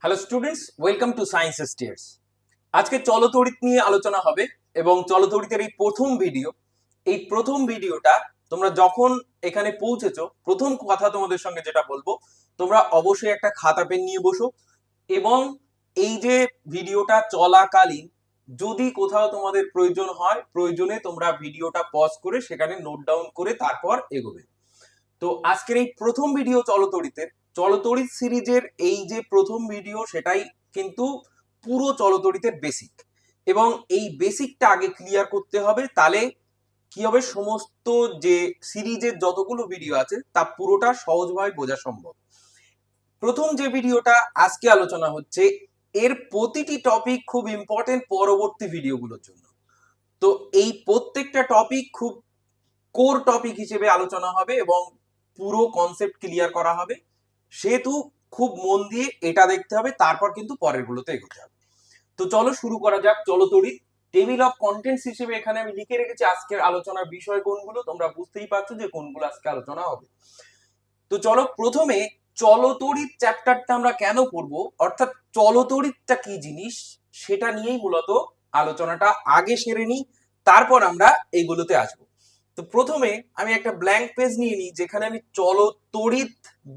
Hello students, welcome to science stairs. আজকে চলতড়িৎ নিয়ে আলোচনা হবে এবং চলতড়িতের এই প্রথম ভিডিওটা তোমরা যখন এখানে পৌঁছেছো, প্রথম কথা তোমাদের সঙ্গে যেটা বলবো, তোমরা অবশ্যই একটা খাতা পেন নিয়ে বসো এবং এই যে ভিডিওটা চলাকালীন যদি কোথাও তোমাদের প্রয়োজন হয়, প্রয়োজনে তোমরা ভিডিওটা পজ করে সেখানে নোট ডাউন করে তারপর এগোবে। তো আজকের এই প্রথম ভিডিও চলতড়িৎ সিরিজের এই যে প্রথম ভিডিও, সেটাই কিন্তু পুরো চলতড়িতের বেসিক, এবং এই বেসিকটা আগে ক্লিয়ার করতে হবে। তাহলে কি হবে, সমস্ত যে সিরিজের যতগুলো ভিডিও আছে তা পুরোটা সহজভাবে বোঝা সম্ভব। প্রথম যে ভিডিওটা আজকে আলোচনা হচ্ছে, এর প্রতিটি টপিক খুব ইম্পর্টেন্ট পরবর্তী ভিডিওগুলোর জন্য। তো এই প্রত্যেকটা টপিক খুব কোর টপিক হিসেবে আলোচনা হবে এবং পুরো কনসেপ্ট ক্লিয়ার করা হবে, সেহেতু খুব মন দিয়ে এটা দেখতে হবে, তারপর কিন্তু পরের গুলোতে এগোতে হবে। তো চলো শুরু করা যাক। চলতড়িৎ টেবিল অফ কন্টেন্টস হিসেবে এখানে আমি লিখে রেখেছি আজকের আলোচনার বিষয় কোনগুলো, তোমরা বুঝতেই পারছো যে কোনগুলো আজকে আলোচনা হবে। তো চলো প্রথমে চলতড়িৎ চ্যাপ্টারটা আমরা কেন পড়বো, অর্থাৎ চলতড়িৎটা কি জিনিস সেটা নিয়েই মূলত আলোচনাটা আগে সেরে নিই, তারপর আমরা এইগুলোতে আসবো। তো প্রথমে আমি একটা ব্ল্যাঙ্ক পেজ নিয়ে নিই, যেখানে আমি চলতড়িৎ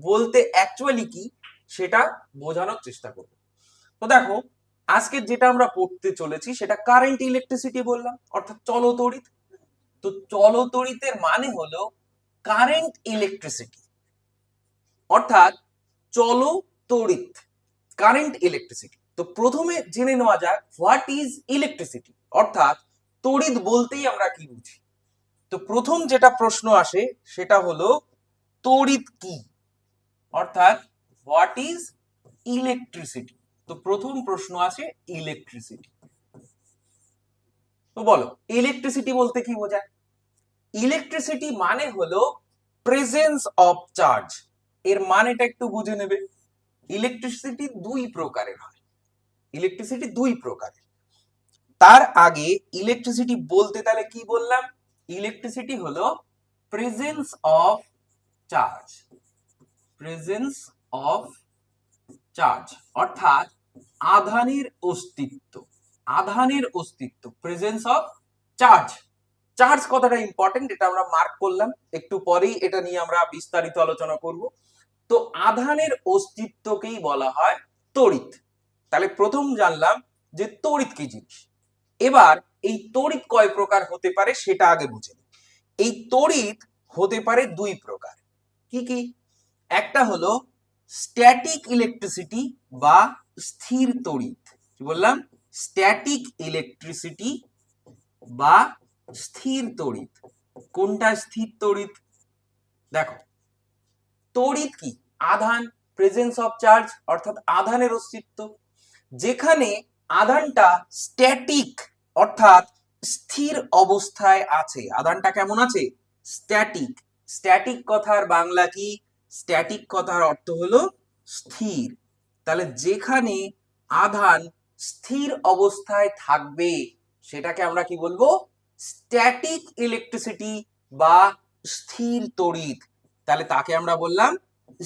বলতে অ্যাকচুয়ালি কি সেটা বোঝানোর চেষ্টা করব। তো দেখো, আজকে যেটা আমরা পড়তে চলেছি সেটা কারেন্ট ইলেকট্রিসিটি বললাম, অর্থাৎ চলতড়িৎ। তো চলতড়িতের মানে হলো কারেন্ট ইলেকট্রিসিটি, অর্থাৎ চলতড়িৎ কারেন্ট ইলেকট্রিসিটি। তো প্রথমে জেনে নেওয়া যাক হোয়াট ইজ ইলেকট্রিসিটি, অর্থাৎ তড়িৎ বলতেই আমরা কি বুঝি। তো প্রথম যেটা প্রশ্ন আসে সেটা হলো তড়িৎ কি, অর্থাৎ হোয়াট ইজ ইলেকট্রিসিটি। তো প্রথম প্রশ্ন আসে ইলেকট্রিসিটি। তো বলো ইলেকট্রিসিটি বলতে কি বোঝায়। ইলেকট্রিসিটি মানে হলো প্রেজেন্স অফ চার্জ। এর মানেটা একটু বুঝে নেবে। ইলেকট্রিসিটি দুই প্রকারের হয়, ইলেকট্রিসিটি দুই প্রকারের। তার আগে ইলেকট্রিসিটি বলতে তাহলে কি বললাম, ইলেকট্রিসিটি হলো presence of charge, presence of charge, অর্থাৎ আধানের অস্তিত্ব, আধানের অস্তিত্ব, প্রেজেন্স অফ চার্জ। চার্জ কথাটা ইম্পর্টেন্ট, এটা আমরা মার্ক করলাম, একটু পরেই এটা নিয়ে আমরা বিস্তারিত আলোচনা করব। তো আধানের অস্তিত্বকেই বলা হয় তড়িৎ। তাহলে প্রথম জানলাম যে তড়িৎ কি জিনিস। এবার এই তড়িৎ কয় প্রকার হতে পারে সেটা আগে বুঝে নিই। এই তড়িৎ হতে পারে দুই প্রকার। কি কি? একটা হলো স্ট্যাটিক ইলেকট্রিসিটি বা স্থির তড়িৎ। কি বললাম? স্ট্যাটিক ইলেকট্রিসিটি বা স্থির তড়িৎ। কোনটা স্থির তড়িৎ? দেখো, তড়িৎ কি? আধান, প্রেজেন্স অফ চার্জ, অর্থাৎ আধানের অস্তিত্ব। যেখানে আধানটা স্ট্যাটিক, অর্থাৎ স্থির অবস্থায় আছে। আধানটা কেমন আছে? স্ট্যাটিক। স্ট্যাটিক কথার বাংলা কি? স্ট্যাটিক কথার অর্থ হলো স্থির। তাহলে যেখানে আধান স্থির অবস্থায় থাকবে সেটাকে আমরা কি বলবো? স্ট্যাটিক ইলেকট্রিসিটি বা স্থির তড়িৎ। তাহলে তাকে আমরা বললাম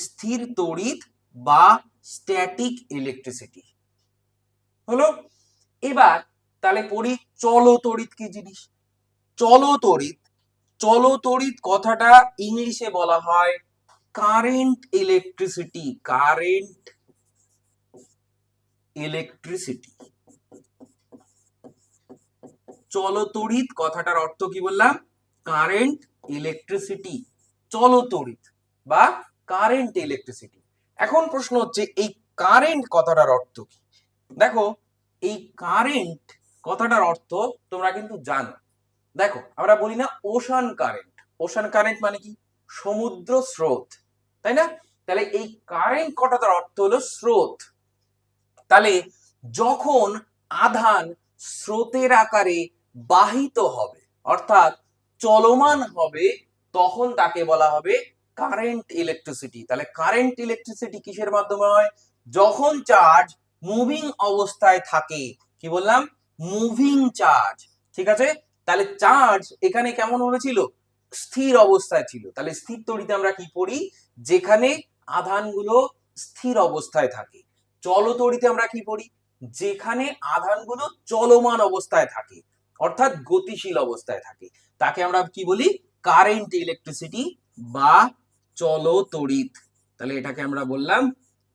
স্থির তড়িৎ বা স্ট্যাটিক ইলেকট্রিসিটি। হলো। এবার তাহলে পড়ি চলতড়িৎ কি জিনিস। চলতড়িৎ, চলতড়িৎ কথাটা ইংলিশে বলা হয় কারেন্ট ইলেকট্রিসিটি, কারেন্ট ইলেকট্রিসিটি। চলতড়িৎ কথাটার অর্থ কি বললাম? কারেন্ট ইলেকট্রিসিটি, চলতড়িৎ বা কারেন্ট ইলেকট্রিসিটি। এখন প্রশ্ন হচ্ছে এই কারেন্ট কথাটার অর্থ কি। দেখো, এই কারেন্ট কথাটার অর্থ তোমরা কিন্তু জানো। দেখো, আমরা বলি না ওশান কারেন্ট, ওশান কারেন্ট মানে কি? সমুদ্র স্রোত, তাই না? তাহলে এই কারেন্ট কথাটার অর্থ হলো স্রোত। তাহলে যখন আধান স্রোতের আকারে বাহিত হবে, অর্থাৎ চলমান হবে, তখন তাকে বলা হবে কারেন্ট ইলেকট্রিসিটি। তাহলে কারেন্ট ইলেকট্রিসিটি কিসের মাধ্যমে হয়? যখন চার্জ মুভিং অবস্থায় থাকে। কি বললাম? Moving charge. ঠিক আছে। তাহলে চার্জ এখানে কেমন হয়েছিল? স্থির অবস্থায় ছিল। তাহলে স্থির তড়িতে আমরা কি পড়ি? যেখানে আধানগুলো স্থির অবস্থায় থাকে। চলতড়িতে আমরা কি পড়ি, যেখানে আধানগুলো চলমান অবস্থায় থাকে অর্থাৎ গতিশীল অবস্থায় থাকে তাকে আমরা কি বলি, কারেন্ট ইলেকট্রিসিটি বা চলতড়িৎ। তাহলে এটাকে আমরা বললাম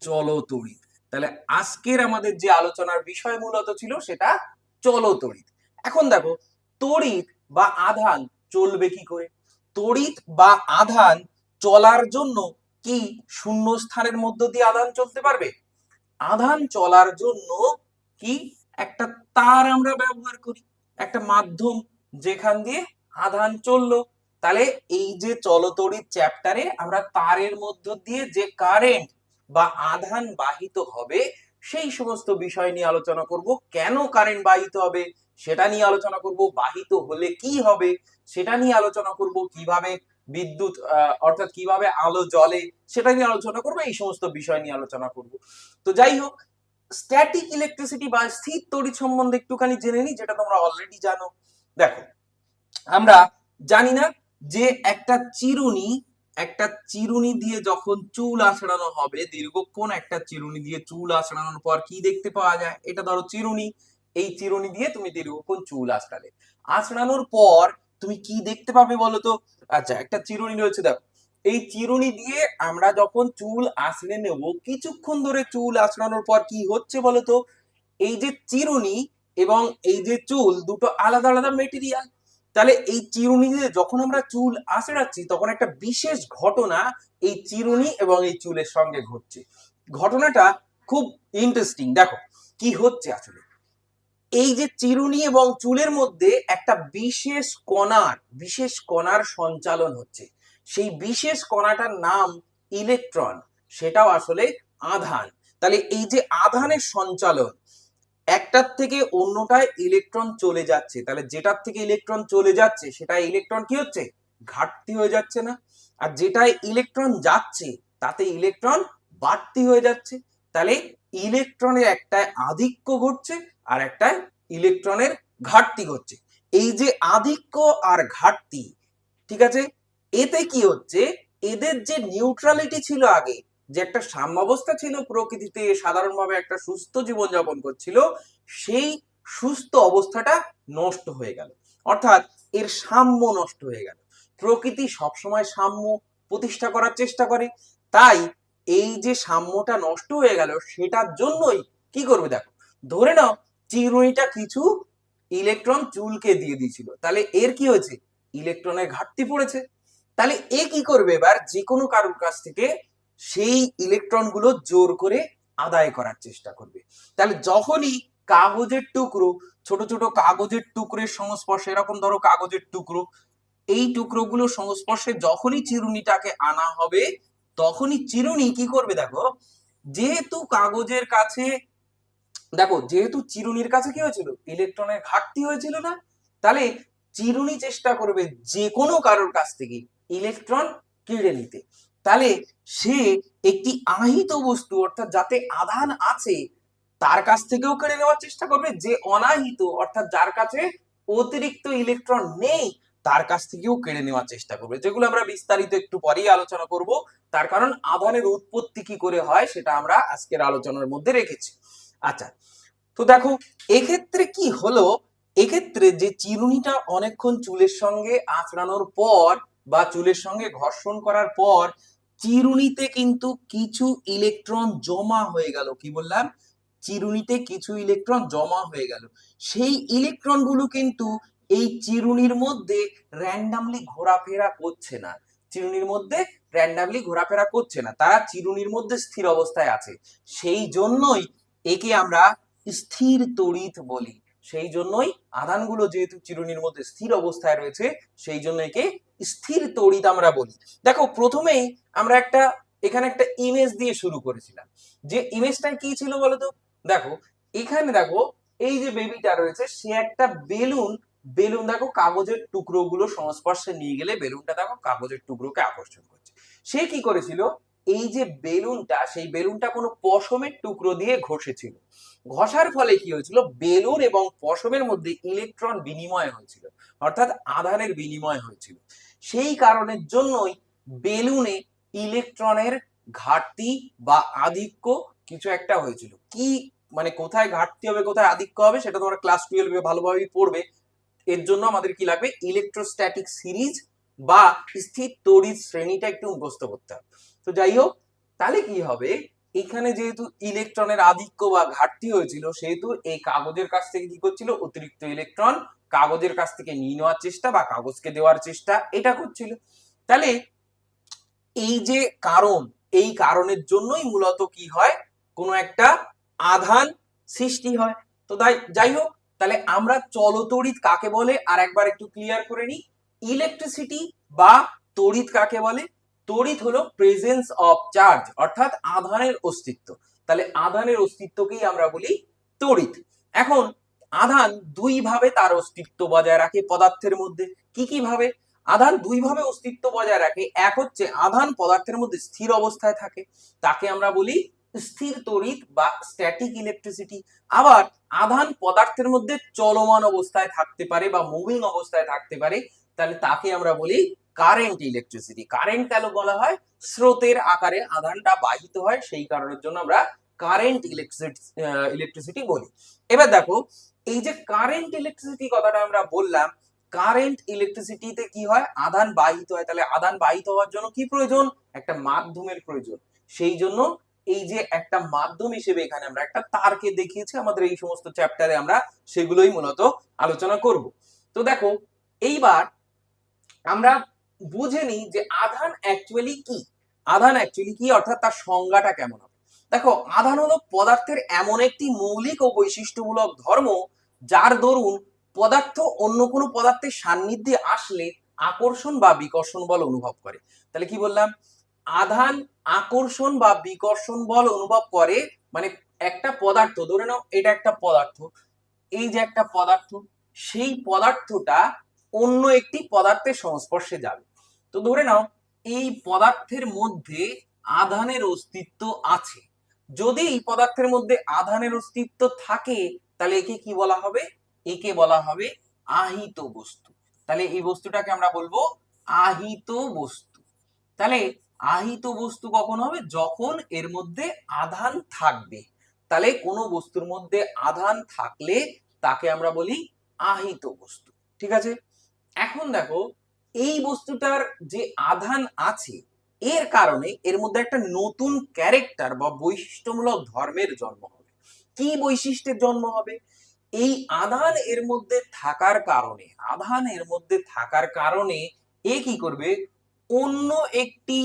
চলতড়িৎ। তাহলে আজকের আমাদের যে আলোচনার বিষয় মূলত ছিল সেটা চলতড়িৎ। এখন দেখো তড়িৎ বা আধান চলবে কি করে। তড়িৎ বা আধান চলার জন্য কি শূন্য স্থানের মধ্য দিয়ে আধান চলতে পারবে? আধান চলার জন্য কি একটা তার আমরা ব্যবহার করি, একটা মাধ্যম যেখান দিয়ে আধান চললো। তাহলে এই যে চলতড়িৎ চ্যাপ্টারে আমরা তারের মধ্য দিয়ে যে কারেন্ট বা আধান বাহিত হবে সেই সমস্ত বিষয় নিয়ে আলোচনা করব। কেন কারেন্ট বাহিত হবে সেটা নিয়ে আলোচনা করব, বাহিত হলে কি হবে সেটা নিয়ে আলোচনা করব, কিভাবে বিদ্যুৎ অর্থাৎ কিভাবে আলো জ্বলে সেটা নিয়ে আলোচনা করব, এই সমস্ত বিষয় নিয়ে আলোচনা করব। তো যাই হোক, স্ট্যাটিক ইলেকট্রিসিটি বা স্থির তড়িৎ সম্বন্ধে একটুখানি জেনে নিই, যেটা তোমরা অলরেডি জানো। দেখো আমরা জানি না যে একটা চিরুনি দিয়ে যখন চুল আঁচড়ানো হবে, দীর্ঘক্ষণ একটা চিরুনি দিয়ে চুল আঁচড়ানোর পর কি দেখতে পাওয়া যায়, এটা ধরো চিরুনি, এই চিরুনি দিয়ে তুমি দীর্ঘক্ষণ চুল আঁচড়ালে, আঁচড়ানোর পর তুমি কি দেখতে পাবে বলো তো? আচ্ছা, একটা চিরুনি রয়েছে, দেখো এই চিরুনি দিয়ে আমরা যখন চুল আঁচড়ে নেব, কিছুক্ষণ ধরে চুল আঁচড়ানোর পর কি হচ্ছে বলতো, এই যে চিরুনি এবং এই যে চুল দুটো আলাদা আলাদা মেটেরিয়াল। তাহলে এই চিরুনি দিয়ে যখন আমরা চুল আঁচড়াচ্ছি তখন একটা বিশেষ ঘটনা এই চিরুনি এবং এই চুলের সঙ্গে ঘটছে। ঘটনাটা খুব ইন্টারেস্টিং। দেখো কি হচ্ছে আসলে, এই যে চিরুনি এবং চুলের মধ্যে একটা বিশেষ কণার সঞ্চালন হচ্ছে। সেই বিশেষ কণাটার নাম ইলেকট্রন, সেটাও আসলে আধান। তাহলে এই যে আধানের সঞ্চালন, একটার থেকে অন্যটায় ইলেকট্রন চলে যাচ্ছে, তাহলে যেটার থেকে ইলেকট্রন চলে যাচ্ছে সেটা ইলেকট্রন কি হচ্ছে, ঘাটতি হয়ে যাচ্ছে না? আর যেটায় ইলেকট্রন যাচ্ছে তাতে ইলেকট্রন বাড়তি হয়ে যাচ্ছে। তাহলে ইলেকট্রনের একটায় আধিক্য ঘটছে আর একটায় ইলেকট্রনের ঘাটতি ঘটছে। এই যে আধিক্য আর ঘাটতি, ঠিক আছে, এতে কি হচ্ছে, এদের যে নিউট্রালিটি ছিল আগে, যে একটা সাম্যাবস্থা ছিল প্রকৃতিতে, সাধারণভাবে একটা সুস্থ জীবনযাপন করছিল, সেই সুস্থ অবস্থাটা নষ্ট হয়ে গেল, অর্থাৎ এর সাম্য নষ্ট হয়ে গেল। প্রকৃতি সবসময় সাম্য প্রতিষ্ঠা করার চেষ্টা করে, তাই এই যে সাম্যটা নষ্ট হয়ে গেল সেটার জন্যই কি করবে, দেখো ধরে নাও চিরুনিটা কিছু ইলেকট্রন চুলকে দিয়ে দিয়েছিল, তাহলে এর কি হয়েছে, ইলেকট্রনের ঘাটতি পড়েছে। তাহলে এ কি করবে, এবার যে কোনো কারোর কাছ থেকে সেই ইলেকট্রন গুলো জোর করে আদায় করার চেষ্টা করবে। তাহলে যখনই কাগজের টুকরো, ছোট ছোট কাগজের টুকরোর সংস্পর্শে, এরকম ধরো কাগজের টুকরো, এই টুকরোগুলো সংস্পর্শে যখনই চিরুনিটাকে আনা হবে, তখনই চিরুনি কি করবে, দেখো যেহেতু কাগজের কাছে, দেখো যেহেতু চিরুনির কাছে কি হয়েছিল, ইলেকট্রনের ঘাটতি হয়েছিল না, তাহলে চিরুনি চেষ্টা করবে যে কোনো কারোর কাছ থেকে ইলেকট্রন কেড়ে নিতে। তাহলে সে একটি আহিত বস্তু, অর্থাৎ যাতে আধান আছে তার কাছ থেকেও কেড়ে নেওয়ার চেষ্টা করবে, যে অনাহিত অর্থাৎ যার কাছে অতিরিক্ত ইলেকট্রন নেই তার কাছ থেকেও কেড়ে নেওয়ার চেষ্টা করবে, যেগুলো আমরা বিস্তারিত একটু পরেই আলোচনা করব। তার কারণ আধানের উৎপত্তি কি করে হয় সেটা আমরা আজকের আলোচনার মধ্যে রেখেছি। আচ্ছা, তো দেখো এক্ষেত্রে কি হলো, এক্ষেত্রে যে চিরুনিটা অনেকক্ষণ চুলের সঙ্গে আঁচড়ানোর পর বা চুলের সঙ্গে ঘর্ষণ করার পর চিরুনিতে কিন্তু কিছু ইলেকট্রন জমা হয়ে গেল, কি বললাম, চিরুনিতে কিছু ইলেকট্রন জমা হয়ে গেল। সেই ইলেকট্রন গুলো কিন্তু এই চিরুনির মধ্যে র্যান্ডামলি ঘোরাফেরা করছে না, চিরুনির মধ্যে র্যান্ডামলি ঘোরাফেরা করছে না, তারা চিরুনির মধ্যে স্থির অবস্থায় আছে। সেই জন্যই একে আমরা স্থির তড়িৎ বলি। সেই জন্যই আধানগুলো যেহেতু চিরুনির মধ্যে স্থির অবস্থায় রয়েছে সেই জন্য একে স্থির তড়িৎ আমরা বলি। দেখো প্রথমেই আমরা এখানে একটা ইমেজ দিয়ে শুরু করেছিলাম, যে ইমেজটা কি ছিল বলতো, দেখো এখানে দেখো এই যে বেবিটা রয়েছে সে একটা বেলুন, বেলুন দেখো কাগজের টুকরো গুলো সংস্পর্শে নিয়ে গেলে বেলুনটা দেখো কাগজের টুকরোকে আকর্ষণ করছে। সে কি করেছিল, এই যে বেলুনটা, সেই বেলুনটা কোনো পশমের টুকরো দিয়ে ঘষেছিল, ঘষার ফলে কি হয়েছিল, বেলুন এবং পশমের মধ্যে ইলেকট্রন বিনিময় হয়েছিল, অর্থাৎ আধানের বিনিময় হয়েছিল। সেই কারণের জন্যই বেলুনে ইলেকট্রনের ঘাটতি বা আধিক্য কিছু একটা হয়েছিল, কি মানে কোথায় ঘাটতি হবে কোথায় আধিক্য হবে সেটা তোমরা ক্লাস 12 ভালোভাবেই পড়বে। এর জন্য আমাদের কি লাগবে, ইলেকট্রোস্ট্যাটিক সিরিজ বা স্থির তড়িৎ শ্রেণীটা একটু মুখস্থ করতে হবে। তো যাই হোক, তাহলে কি হবে, এখানে যেহেতু ইলেকট্রনের আধিক্য বা ঘাটতি হয়েছিল, সেহেতু এই কাগজের কাছ থেকে কি করছিল, অতিরিক্ত ইলেকট্রন কাগজের কাছ থেকে নিয়ে নেওয়ার চেষ্টা বা কাগজকে দেওয়ার চেষ্টা এটা করছিল। তাহলে এই যে কারণ, এই কারণের জন্যই মূলত কি হয়, কোনো একটা আধান সৃষ্টি হয়। তো যাই হোক, তাহলে আমরা চলতড়িৎ কাকে বলে আর একবার একটু ক্লিয়ার করে নিই। ইলেকট্রিসিটি বা তড়িৎ কাকে বলে, তড়িৎ হলো প্রেজেন্স অফ চার্জ, অর্থাৎ আধানের অস্তিত্ব। তাহলে আধানের অস্তিত্বকেই আমরা বলি তড়িৎ। এখন আধান দুই ভাবে তার অস্তিত্ব বজায় রাখে পদার্থের মধ্যে। কি কি ভাবে আধান দুই ভাবে অস্তিত্ব বজায় রাখে? এক হচ্ছে আধান পদার্থের মধ্যে স্থির অবস্থায় থাকে, তাকে আমরা বলি স্থির তড়িৎ বা স্ট্যাটিক ইলেকট্রিসিটি। আবার আধান পদার্থের মধ্যে চলমান অবস্থায় থাকতে পারে বা মুভিং অবস্থায় থাকতে পারে, তাহলে তাকে আমরা বলি কারেন্ট ইলেকট্রিসিটি। কারেন্ট কেন বলা হয়, স্রোতের আকারে আধানটা বাহিত হয়, সেই কারণের জন্য আমরা কারেন্ট ইলেকট্রিসিটি বলি। এবার দেখো, এই যে কারেন্ট ইলেকট্রিসিটি কথাটা আমরা বললাম, কারেন্ট ইলেকট্রিসিটিতে কি হয়, আধান বাহিত হয়। তাহলে আধান বাহিত হওয়ার জন্য কি প্রয়োজন, একটা মাধ্যমের প্রয়োজন। সেই জন্য এই যে একটা মাধ্যম হিসেবে এখানে আমরা একটা তারকে দেখিয়েছি, আমাদের এই সমস্ত চ্যাপ্টারে আমরা সেগুলোই মূলত আলোচনা করব। তো দেখো, এইবার আমরা বুঝে নিই যে আধান অ্যাকচুয়ালি কি। আধান অ্যাকচুয়ালি কি, অর্থাৎ তার সংজ্ঞাটা কেমন হবে। দেখো, আধান হলো পদার্থের এমন একটি মৌলিক ও বৈশিষ্ট্যমূলক ধর্ম, যার দরুন পদার্থ অন্য কোনো পদার্থের সান্নিধ্যে আসলে আকর্ষণ বা বিকর্ষণ বল অনুভব করে। তাহলে কি বললাম, আধান আকর্ষণ বা বিকর্ষণ বল অনুভব করে। মানে একটা পদার্থ, ধরে নাও এটা একটা পদার্থ, এই যে একটা পদার্থ, সেই পদার্থটা অন্য একটি পদার্থের সংস্পর্শে যাবে। তো ধরে নাও এই পদার্থের মধ্যে আধানের অস্তিত্ব আছে। যদি এই পদার্থের মধ্যে আধানের অস্তিত্ব থাকে, তাহলে একে কি বলা হবে, একে বলা হবে আহিত বস্তু। তাহলে এই বস্তুটাকে আমরা বলবো আহিত বস্তু। তাহলে আহিত বস্তু কখন হবে, যখন এর মধ্যে আধান থাকবে। তাহলে কোনো বস্তুর মধ্যে আধান থাকলে তাকে আমরা বলি আহিত বস্তু। ঠিক আছে, এখন দেখো, এই বস্তুটার যে আধান আছে, এর কারণে এর মধ্যে একটা নতুন ক্যারেক্টার বা বৈশিষ্ট্যমূলক ধর্মের জন্ম হবে। কি বৈশিষ্ট্যের জন্ম হবে, এই আধান এর মধ্যে থাকার কারণে, আধান এর মধ্যে থাকার কারণে এ কি করবে, অন্য একটি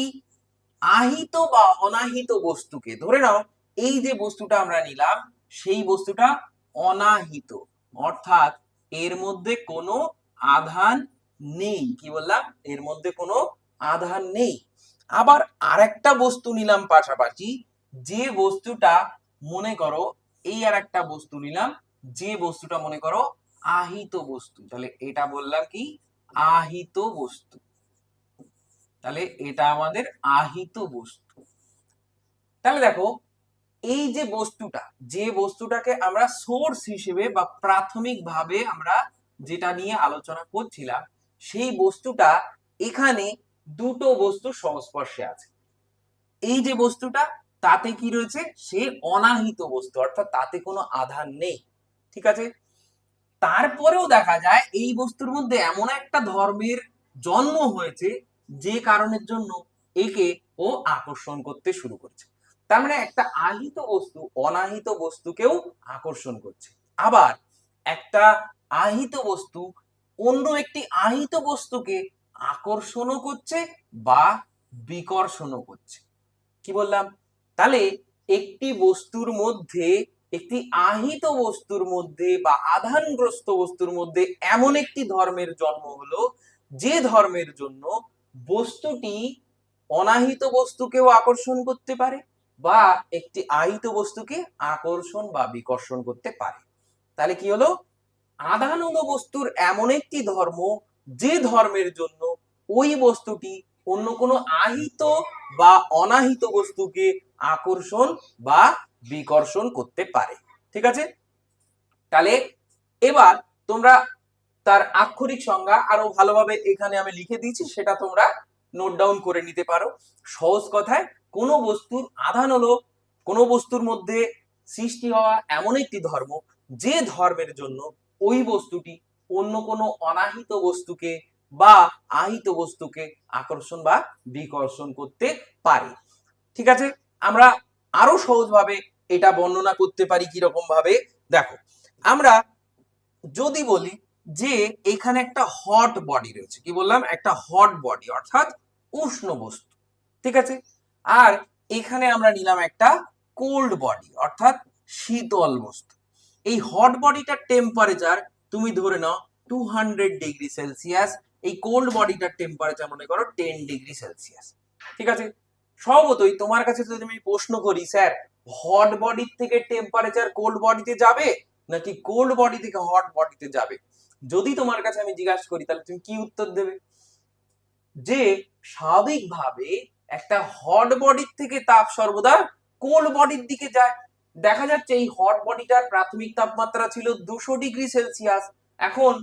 আহিত বা অনাহিত বস্তুকে, ধরে নাও এই যে বস্তুটা আমরা নিলাম, সেই বস্তুটা অনাহিত, অর্থাৎ এর মধ্যে কোনো আধান নেই। কি বললাম, এর মধ্যে কোনো আধান নেই। আবার আরেকটা বস্তু নিলাম পাশাপাশি, যে বস্তুটা মনে করো, এই আর একটা বস্তু নিলাম, যে বস্তুটা মনে করো আহিত বস্তু। তাহলে এটা বললাম কি, আহিত বস্তু। তাহলে এটা আমাদের আহিত বস্তু। তাহলে দেখো, এই যে বস্তুটা, যে বস্তুটাকে আমরা সোর্স হিসেবে বা প্রাথমিক ভাবে আমরা যেটা নিয়ে আলোচনা করছিলাম, সেই বস্তুটা এখানে দুটো বস্তু সংস্পর্শে আছে। এই যে বস্তুটা, তাতে কি রয়েছে, সে অনাহিত বস্তু, অর্থাৎ তাতে কোনো আধান নেই। ঠিক আছে, তারপরেও দেখা যায় এই বস্তুর মধ্যে এমন একটা ধর্মের জন্ম হয়েছে, যে কারণের জন্য একে ও আকর্ষণ করতে শুরু করছে। তার মানে একটা আহিত বস্তু অনাহিত বস্তুকেও আকর্ষণ করছে, আবার একটা আহিত বস্তু অন্য একটি আহিত বস্তুকে আকর্ষণও করছে বা বিকর্ষণও করছে। কি বললাম, তাহলে একটি বস্তুর মধ্যে, একটি আহিত বস্তুর মধ্যে বা আধানগ্রস্ত বস্তুর মধ্যে এমন একটি ধর্মের জন্ম হলো, যে ধর্মের জন্য বস্তুটি অনাহিত বস্তুকেও আকর্ষণ করতে পারে বা একটি আহিত বস্তুকে আকর্ষণ বা বিকর্ষণ করতে পারে। তাহলে কি হলো, আধান হলো বস্তুর এমন একটি ধর্ম, যে ধর্মের জন্য ওই বস্তুটি অন্য কোনো আহিত বা অনাহিত বস্তুকে আকর্ষণ বা বিকর্ষণ করতে পারে। ঠিক আছে, তাহলে এবার তোমরা তার আক্ষরিক সংজ্ঞা আরো ভালোভাবে এখানে আমি লিখে দিয়েছি, সেটা তোমরা নোট ডাউন করে নিতে পারো। সহজ কথায়, কোন বস্তুর আধান হলো কোনো বস্তুর মধ্যে সৃষ্টি হওয়া এমন একটি ধর্ম যে ধর্মের জন্য ওই বস্তুটি অন্য কোনো অনাহিত বস্তুকে বা আহিত বস্তুকে আকর্ষণ বা বিকর্ষণ করতে পারে। ঠিক আছে, আমরা আরো সহজভাবে এটা বর্ণনা করতে পারি কিরকম ভাবে। দেখো, আমরা যদি বলি যে এখানে একটা হট বডি রয়েছে, কি বললাম, একটা হট বডি অর্থাৎ উষ্ণ বস্তু, ঠিক আছে, আর এখানে আমরা নিলাম একটা কোল্ড বডি অর্থাৎ শীতল বস্তু। এই হট বডিটার টেম্পারেচার তুমি ধরে নাও 200°C, এই কোল্ড বডিটার টেম্পারেচার মনে করো 10°C। ঠিক আছে, স্বভাবতই তোমার কাছে যদি আমি প্রশ্ন করি, স্যার হট বডির থেকে টেম্পারেচার কোল্ড বডিতে যাবে নাকি কোল্ড বডি থেকে হট বডিতে যাবে, যদি তোমার কাছে আমি জিজ্ঞাসা করি তাহলে তুমি কি উত্তর দেবে? যে স্বাভাবিকভাবে একটা হট বডির থেকে তাপ সর্বদা কোল্ড বডির দিকে যায়। দেখা যাচ্ছে এই হট বডিটার প্রাথমিক তাপমাত্রা ছিল 200°C, এখন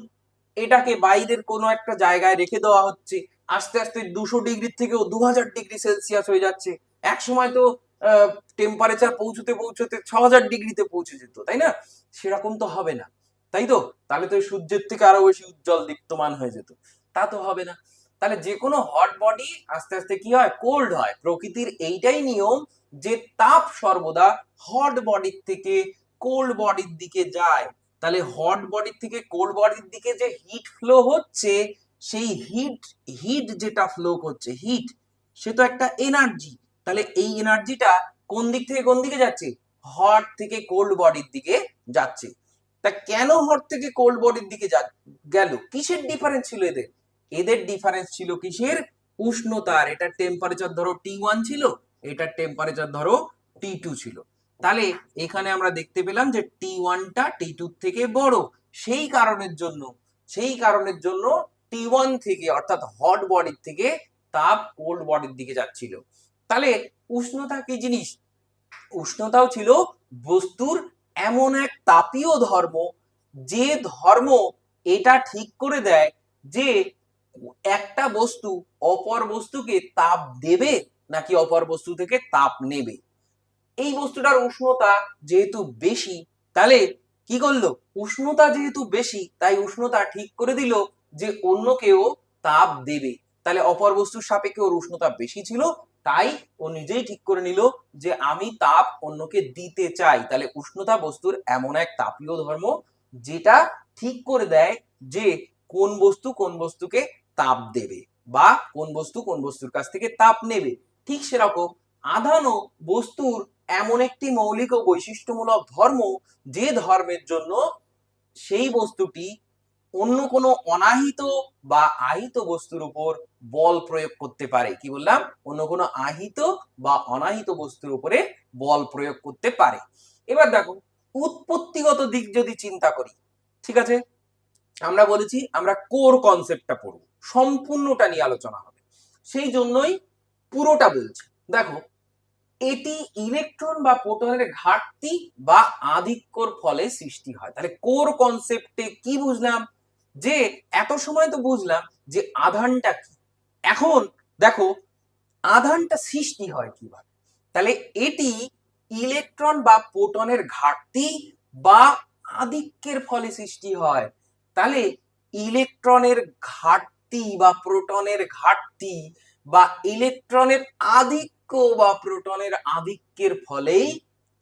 এটাকে বাইরের কোনো একটা জায়গায় রেখে দেওয়া হচ্ছে, আস্তে আস্তে 200° থেকেও 2000°C হয়ে যাচ্ছে। এক সময় তো টেম্পারেচার পৌঁছতে পৌঁছতে 6000°তে পৌঁছে যেত, তাই না? সেরকম তো হবে না, তাই তো? তাহলে তো সূর্যের থেকে আরো বেশি উজ্জ্বল দীপ্তমান হয়ে যেত, তা তো হবে না। তাহলে যে কোনো হট বডি আস্তে আস্তে কি হয়, কোল্ড হয়। প্রকৃতির এইটাই নিয়ম যে তাপ সর্বদা হট বডির থেকে কোল্ড বডির দিকে যায়। তাহলে হট বডির থেকে কোল্ড বডির দিকে যে হিট ফ্লো হচ্ছে, সেই হিট হিট যেটা ফ্লো করছে, হিট, সে তো একটা এনার্জি। তাহলে এই এনার্জিটা কোন দিক থেকে কোন দিকে যাচ্ছে, হট থেকে কোল্ড বডির দিকে যাচ্ছে। তা কেন হট থেকে কোল্ড বডির দিকে গেল, কিসের ডিফারেন্স ছিল এদের? এদের ডিফারেন্স ছিল কিসের, উষ্ণতার। এটা টেম্পারেচার ধরো T1 ছিল, এটার টেম্পারেচার ধরো T2 ছিল। তাহলে এখানে আমরা দেখতে পেলাম যে T1টা T2 থেকে বড়, সেই কারণের জন্য T1 থেকে অর্থাৎ হট বডির থেকে তাপ কোল্ড বডির দিকে যাচ্ছিল। তাহলে উষ্ণতা কি জিনিস? উষ্ণতাও ছিল বস্তুর এমন এক তাপীয় ধর্ম, যে ধর্ম এটা ঠিক করে দেয় যে একটা বস্তু অপর বস্তুকে তাপ দেবে নাকি অপর বস্তু থেকে তাপ নেবে। এই বস্তুটার উষ্ণতা যেহেতু বেশি, তাহলে কি করলো, উষ্ণতা যেহেতু বেশি তাই উষ্ণতা ঠিক করে দিল যে অন্য কেউ তাপ দেবে। তাহলে অপর বস্তুর সাপেক্ষে ওর উষ্ণতা বেশি ছিল, তাই ও নিজেই ঠিক করে নিল যে আমি তাপ অন্যকে দিতে চাই। তাহলে উষ্ণতা বস্তুর এমন এক তাপীয় ধর্ম যেটা ঠিক করে দেয় যে কোন বস্তু কোন বস্তুকে তাপ দেবে বা কোন বস্তু কোন বস্তুর কাছ থেকে তাপ নেবে। ঠিক সেরকম আধানও বস্তুর এমন একটি মৌলিক ও বৈশিষ্ট্যমূলক ধর্ম যে ধর্মের জন্য সেই বস্তুটি অন্য কোনো অনাহিত বা আহিত বস্তুর উপর বল প্রয়োগ করতে পারে। কি বললাম, অন্য কোনো আহিত বা অনাহিত বস্তুর উপরে বল প্রয়োগ করতে পারে। এবার দেখো, উৎপত্তিগত দিক যদি চিন্তা করি, ঠিক আছে, আমরা বলেছি আমরা কোর কনসেপ্টটা পড়ব, সম্পূর্ণটা নিয়ে আলোচনা হবে, সেই জন্যই পুরোটা বলছি। দেখো, এটি ইলেকট্রন বা প্রোটনের ঘাটতি বা আধিক্যর ফলে সৃষ্টি হয়। তাহলে কোর কনসেপ্টে কি বুঝলাম, যে এত সময় তো বুঝলাম যে আধানটা কি, এখন দেখো আধানটা সৃষ্টি হয় কিভাবে। তাহলে এটি ইলেকট্রন বা প্রোটনের ঘাটতি বা আধিক্যের ফলে সৃষ্টি হয়। তাহলে ইলেকট্রনের ঘাটতি বা প্রোটনের ঘাটতি বা ইলেকট্রনের আধিক্য বা প্রোটনের আধিক্যের ফলেই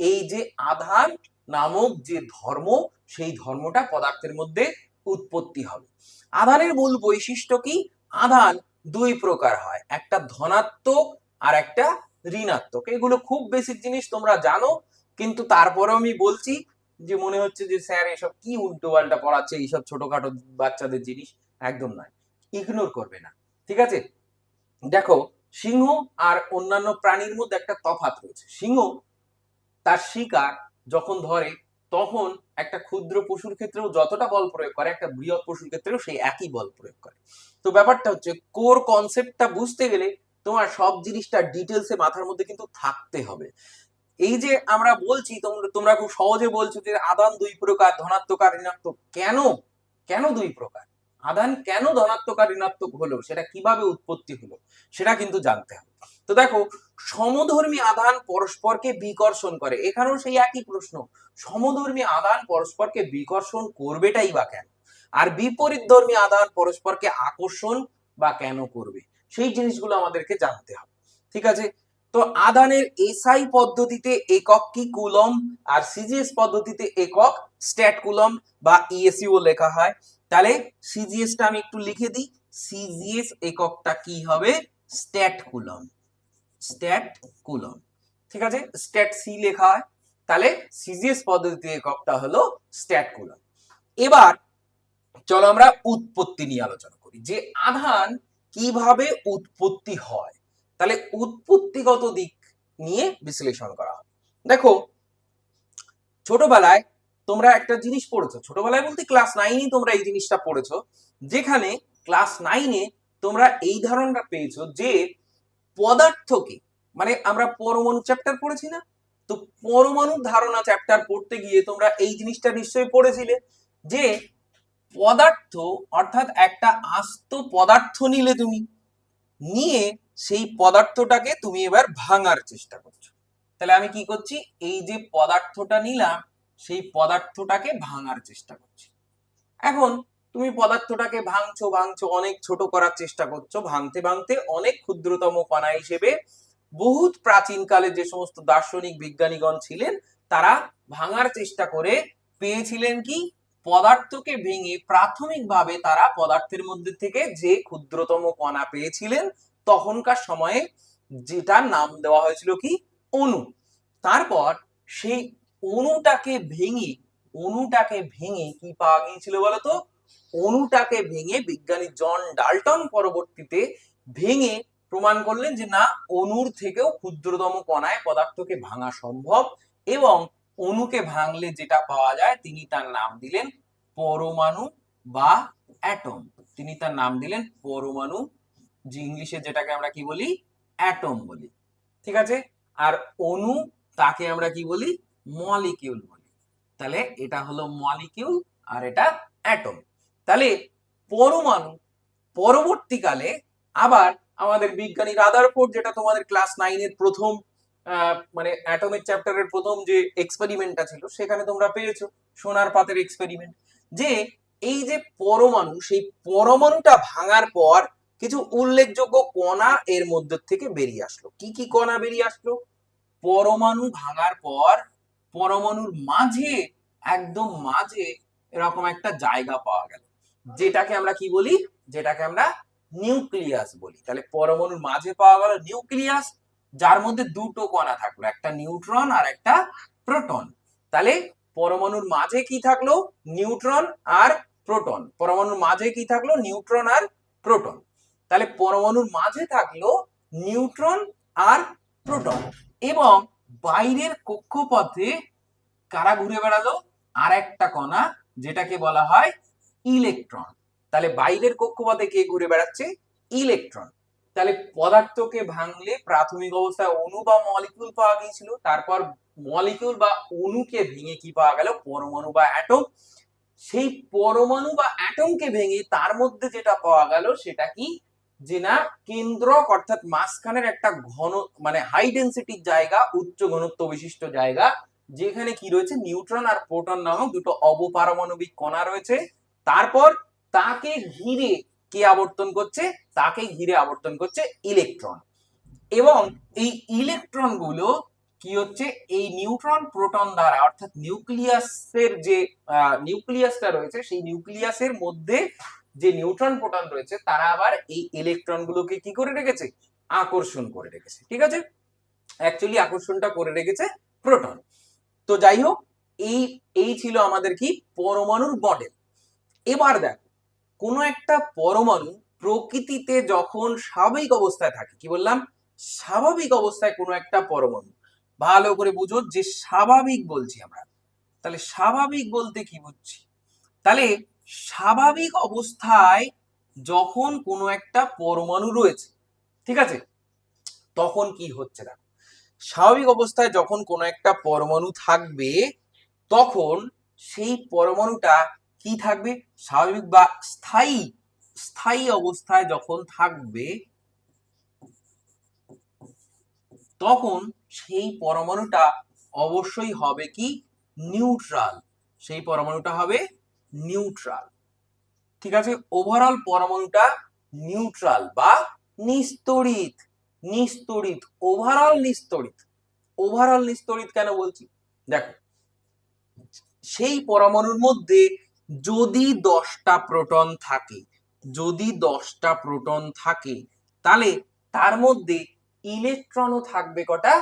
এই যে আধান নামক যে ধর্ম, সেই ধর্মটা পদার্থের মধ্যে উৎপত্তি হবে। আধানের মূল বৈশিষ্ট্য কি? আধান দুই প্রকার হয়, একটা ধনাত্মক আর একটা ঋণাত্মক। এগুলো খুব বেসিক জিনিস, তোমরা জানো, কিন্তু তারপরেও আমি বলছি যে মনে হচ্ছে যে স্যার এসব কি উল্টো পাল্টা পড়াচ্ছে, এইসব ছোটখাটো বাচ্চাদের জিনিস। একদম নয়, ইগনোর করবে না, ঠিক আছে? দেখো, সিংহ আর অন্যান্য প্রাণীর মধ্যে একটা তফাৎ রয়েছে। সিংহ তার শিকার যখন ধরে তখন একটা ক্ষুদ্র পশুর ক্ষেত্রেও যতটা বল প্রয়োগ করে, একটা বৃহৎ পশুর ক্ষেত্রেও সেই একই বল প্রয়োগ করে। তো ব্যাপারটা হচ্ছে, কোর কনসেপ্টটা বুঝতে গেলে তোমার সব জিনিসটা ডিটেলসে মাথার মধ্যে কিন্তু থাকতে হবে। এই যে আমরা বলছি, তোমরা খুব সহজে বলছো যে আধান দুই প্রকার, ধনাত্মক আর ঋণাত্মক। কেন কেন দুই প্রকার? আধান কেন ধনাত্মক আর ঋণাত্মক হলো, সেটা কিভাবে উৎপত্তি হলো, সেটা কিন্তু জানতে হবে। তো দেখো, সমধর্মী আধান পরস্পরকে বিকর্ষণ করে, এখানেও সেই একই প্রশ্ন, সমধর্মী আধান পরস্পরকে বিকর্ষণ করবেটাই বা কেন, আর বিপরীতধর্মী আধান পরস্পরকে আকর্ষণ বা কেন করবে, সেই জিনিসগুলো আমাদেরকে জানতে হবে। ঠিক আছে, তো আধানের এসআই পদ্ধতিতে একক কি কুলম্ব, আর সিজিএস পদ্ধতিতে একক স্ট্যাট কুলম্ব বা ইএসইউ লেখা হয়। তাহলে সিজিএস টা আমি একটু লিখে দিই, সিজিএস এককটা কি হবে, স্ট্যাট কুলম্ব, স্ট্যাট কুলম্ব। ঠিক আছে, স্ট্যাট সি লেখা হয়, তাহলে সিজিএস পদ্ধতিতে এককটা হলো স্ট্যাট কুলম্ব। এবার চলো আমরা উৎপত্তি নিয়ে আলোচনা করি, যে আধান কিভাবে উৎপত্তি হয়, তাহলে উৎপত্তিগত দিক নিয়ে বিশ্লেষণ করা হয়। দেখো, ছোটবেলায় তোমরা একটা জিনিস পড়েছো, ছোটবেলায় বলতে ক্লাস 9-এ তোমরা এই জিনিসটা পড়েছো, যেখানে ক্লাস 9-এ তোমরা এই ধারণাটা পেয়েছো যে পদার্থকে, মানে আমরা পরমাণু চ্যাপ্টার পড়েছি না, তো পরমাণু ধারণা চ্যাপ্টার পড়তে গিয়ে তোমরা এই জিনিসটা নিশ্চয়ই পড়েছিলে যে পদার্থ অর্থাৎ একটা আস্ত পদার্থ নিলে তুমি, নিয়ে সেই পদার্থটাকে তুমি এবার ভাঙার চেষ্টা করছো। তাহলে আমি কি করছি, এই যে পদার্থটা নিলাম সেই পদার্থটাকে ভাঙার চেষ্টা করছি। এখন তুমি পদার্থটাকে ভাঙছো ভাঙছো, অনেক ছোট করার চেষ্টা করছো, ভাঙতে ভাঙতে অনেক ক্ষুদ্রতম কণা হিসেবে বহুত প্রাচীনকালে যে সমস্ত দার্শনিক বিজ্ঞানীগণ ছিলেন তারা ভাঙার চেষ্টা করে পেয়েছিলেন কি, পদার্থকে ভেঙে প্রাথমিকভাবে তারা পদার্থের মধ্যে থেকে যে ক্ষুদ্রতম কণা পেয়েছিলেন তখনকার সময়ে, যেটার নাম দেওয়া হয়েছিল কি, অণু। তারপর সেই অণুটাকে ভেঙে কি পাওয়া গিয়েছিল বলতো, অণুটাকে ভেঙে বিজ্ঞানী জন ডাল্টন পরবর্তীতে ভেঙে প্রমাণ করলেন যে না, অণুর থেকেও ক্ষুদ্রতম কণায় পদার্থকে ভাঙা সম্ভব, এবং অণুকে ভাঙলে যেটা পাওয়া যায় তিনি তার নাম দিলেন পরমাণু বা অ্যাটম। তিনি তার নাম দিলেন পরমাণু, যে ইংলিশে যেটাকে আমরা কি বলি, অ্যাটম বলি। ঠিক আছে, আর অণু তাকে আমরা কি বলি, মলিকিউল বলি। তাহলে এটা হলো মলিকিউল আর এটা অ্যাটম। তাহলে পরমাণু পরবর্তীকালে আবার আমাদের বিজ্ঞানী রাদারফোর্ড, যেটা তোমাদের ক্লাস 9-এর প্রথম মানে অ্যাটমিক চ্যাপ্টারের প্রথম যে এক্সপেরিমেন্টটা ছিল সেখানে তোমরা পেয়েছো সোনার পাতের এক্সপেরিমেন্ট, যে এই যে পরমাণু, সেই পরমাণুটা ভাঙার পর কিছু উল্লেখযোগ্য কণা এর মধ্যে থেকে বেরিয়ে আসলো। কি কি কণা বেরিয়ে আসলো, পরমাণু ভাঙার পর পরমাণুর মাঝে, একদম মাঝে এরকম একটা জায়গা পাওয়া গেল, যেটাকে আমরা কি বলি, যেটাকে আমরা নিউক্লিয়াস বলি। তাহলে পরমাণুর মাঝে পাওয়া গেল নিউক্লিয়াস, যার মধ্যে দুটো কণা থাকলো, একটা নিউট্রন আর একটা প্রোটন। তাহলে পরমাণুর মাঝে কি থাকলো, নিউট্রন আর প্রোটন। পরমাণুর মাঝে কি থাকলো, নিউট্রন আর প্রোটন। তাহলে পরমাণুর মাঝে থাকলো নিউট্রন আর প্রোটন, এবং বাইরের কক্ষপথে কারা ঘুরে বেড়ালো, আর একটা কণা, যেটাকে বলা হয় ইলেকট্রন। তাহলে বাইরের কক্ষপথে কে ঘুরে বেড়াচ্ছে, ইলেকট্রন। তাহলে পদার্থকে ভাঙলে প্রাথমিক অবস্থায় অণু বা মলিকিউল পাওয়া গিয়েছিল, তারপর মলিকিউল বা অণুকে ভেঙে কি পাওয়া গেল, পরমাণু বা অ্যাটম। সেই পরমাণু বা অ্যাটমকে ভেঙে তার মধ্যে যেটা পাওয়া গেল সেটা কি, যে না, কেন্দ্রক অর্থাৎ মাঝখানের একটা ঘন, মানে হাই ডেন্সিটির জায়গা, উচ্চ ঘনত্ব বিশিষ্ট জায়গা, যেখানে কি রয়েছে, নিউট্রন আর প্রোটন নামক দুটো অবপারমাণবিক কণা রয়েছে। তারপর তাকে ঘিরে কে আবর্তন করছে, তাকে ঘিরে আবর্তন করছে ইলেকট্রন। এবং এই ইলেকট্রন গুলো কি হচ্ছে, এই নিউট্রন প্রোটন দ্বারা, অর্থাৎ নিউক্লিয়াসের যে নিউক্লিয়াসটা রয়েছে সেই নিউক্লিয়াসের মধ্যে যে নিউট্রন প্রোটন রয়েছে তারা আবার এই ইলেকট্রন গুলোকে কি করে রেখেছে, আকর্ষণ করে রেখেছে। ঠিক আছে, অ্যাকচুয়ালি আকর্ষণটা করে রেখেছে প্রোটন। তো যাই হোক, এই এই ছিল আমাদের কি, পরমাণুর মডেল। এবার দেখো, কোন একটা পরমাণু প্রকৃতিতে যখন স্বাভাবিক অবস্থায় থাকে, কি বললাম, স্বাভাবিক অবস্থায় কোনো একটা পরমাণু, ভালো করে বুঝো যে স্বাভাবিক বলছি আমরা, তাহলে স্বাভাবিক বলতে কি বুঝছি, তাহলে স্বাভাবিক অবস্থায় যখন কোনো একটা পরমাণু রয়েছে, ঠিক আছে, তখন কি হচ্ছে, দেখো, স্বাভাবিক অবস্থায় যখন কোনো একটা পরমাণু থাকবে তখন সেই পরমাণুটা কি থাকবে, স্বাভাবিক বা স্থায়ী স্থায়ী অবস্থায় যখন থাকবে তখন সেই পরমাণুটা অবশ্যই হবে কি নিউট্রাল, সেই পরমাণুটা হবে নিউট্রাল। ঠিক আছে, ওভারঅল পরমাণুটা নিউট্রাল বা নিস্তড়িত। নিস্তড়িত, ওভারঅল নিস্তড়িত। ওভারঅল নিস্তড়িত কেন বলছি, দেখো সেই পরমাণুর মধ্যে যদি 10টা প্রোটন থাকে, যদি 10টা প্রোটন থাকে তাহলে তার মধ্যে ইলেকট্রনও থাকবে কটা,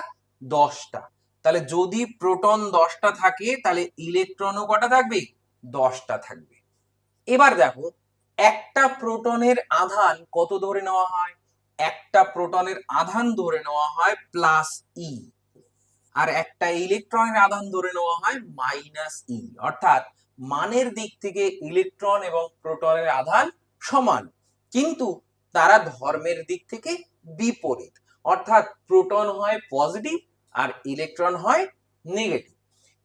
10টা। তাহলে যদি প্রোটন 10টা থাকে তাহলে ইলেকট্রনও কটা থাকবে, 10টা থাকবে। এবার দেখো একটা প্রোটনের আধান কত ধরে নেওয়া হয়, একটা প্রোটনের আধান ধরে নেওয়া হয় প্লাস ই, আর একটা ইলেকট্রনের আধান ধরে নেওয়া হয় মাইনাস ই। অর্থাৎ মানের দিক থেকে ইলেকট্রন এবং প্রোটনের আধান সমান, কিন্তু তারা ধর্মের দিক থেকে বিপরীত। অর্থাৎ প্রোটন হয় পজিটিভ আর ইলেকট্রন হয় নেগেটিভ।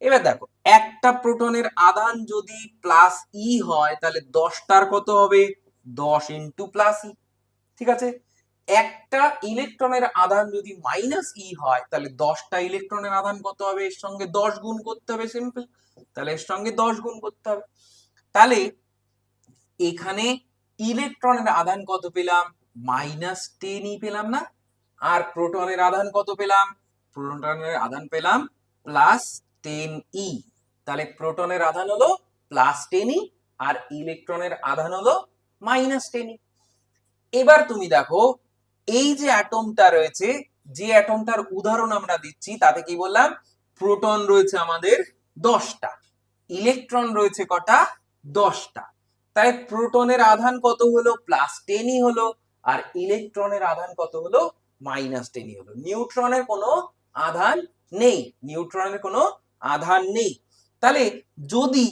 এবার দেখো একটা প্রোটনের আধান যদি প্লাস ই হয় তাহলে 10টার কত হবে, 10 ইন্টু প্লাস ই। ঠিক আছে, একটা ইলেকট্রনের আধান যদি মাইনাস ই হয় তাহলে 10টা ইলেকট্রনের আধান কত হবে, এর সঙ্গে 10 গুণ করতে হবে, সিম্পল। তাহলে এর সঙ্গে 10 গুণ করতে হবে। তাহলে এখানে ইলেকট্রনের আধান কত পেলাম, -10 পেলাম না, আর প্রোটনের আধান কত পেলাম, প্রোটনের আধান পেলাম +10 তাহলে প্রোটনের আধান হলো +10 আর ইলেকট্রনের আধান হলো -10। এবার তুমি দেখো এই যে অ্যাটমটা রয়েছে, যে অ্যাটমটার উদাহরণ আমরা দিচ্ছি তাতে কি বললাম, প্রোটন রয়েছে আমাদের 10টা, ইলেকট্রন রয়েছে কটা, 10টা। তাই প্রোটনের আধান কত হলো, +10 হলো, আর ইলেকট্রনের আধান কত হলো, -10 হলো। নিউট্রনের কোনো আধান নেই, নিউট্রনের কোনো আধান নেই। তাহলে যদি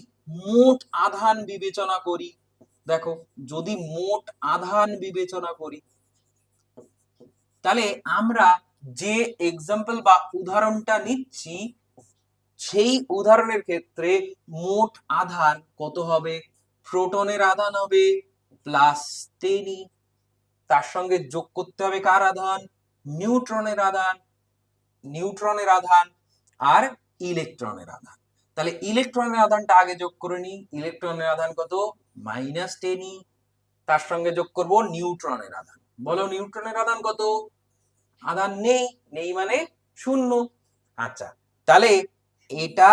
মোট আধান বিবেচনা করি, দেখো যদি মোট আধান বিবেচনা করি তাহলে আমরা যে এক্সাম্পল বা উদাহরণটা নিচ্ছি সেই উদাহরণের ক্ষেত্রে মোট আধান কত হবে, প্রোটনের আধান হবে +10, তার সঙ্গে যোগ করতে হবে কার আধান, নিউট্রনের আধান, নিউট্রনের আধান আর ইলেকট্রনের আধান। তাহলে ইলেকট্রনের আধানটা আগে যোগ করে নি, ইলেকট্রনের আধান কত, -10, তার সঙ্গে যোগ করব নিউট্রনের আধান। বলো নিউট্রনের আধান কত, আধান নেই, নেই মানে শূন্য। আচ্ছা, তাহলে এটা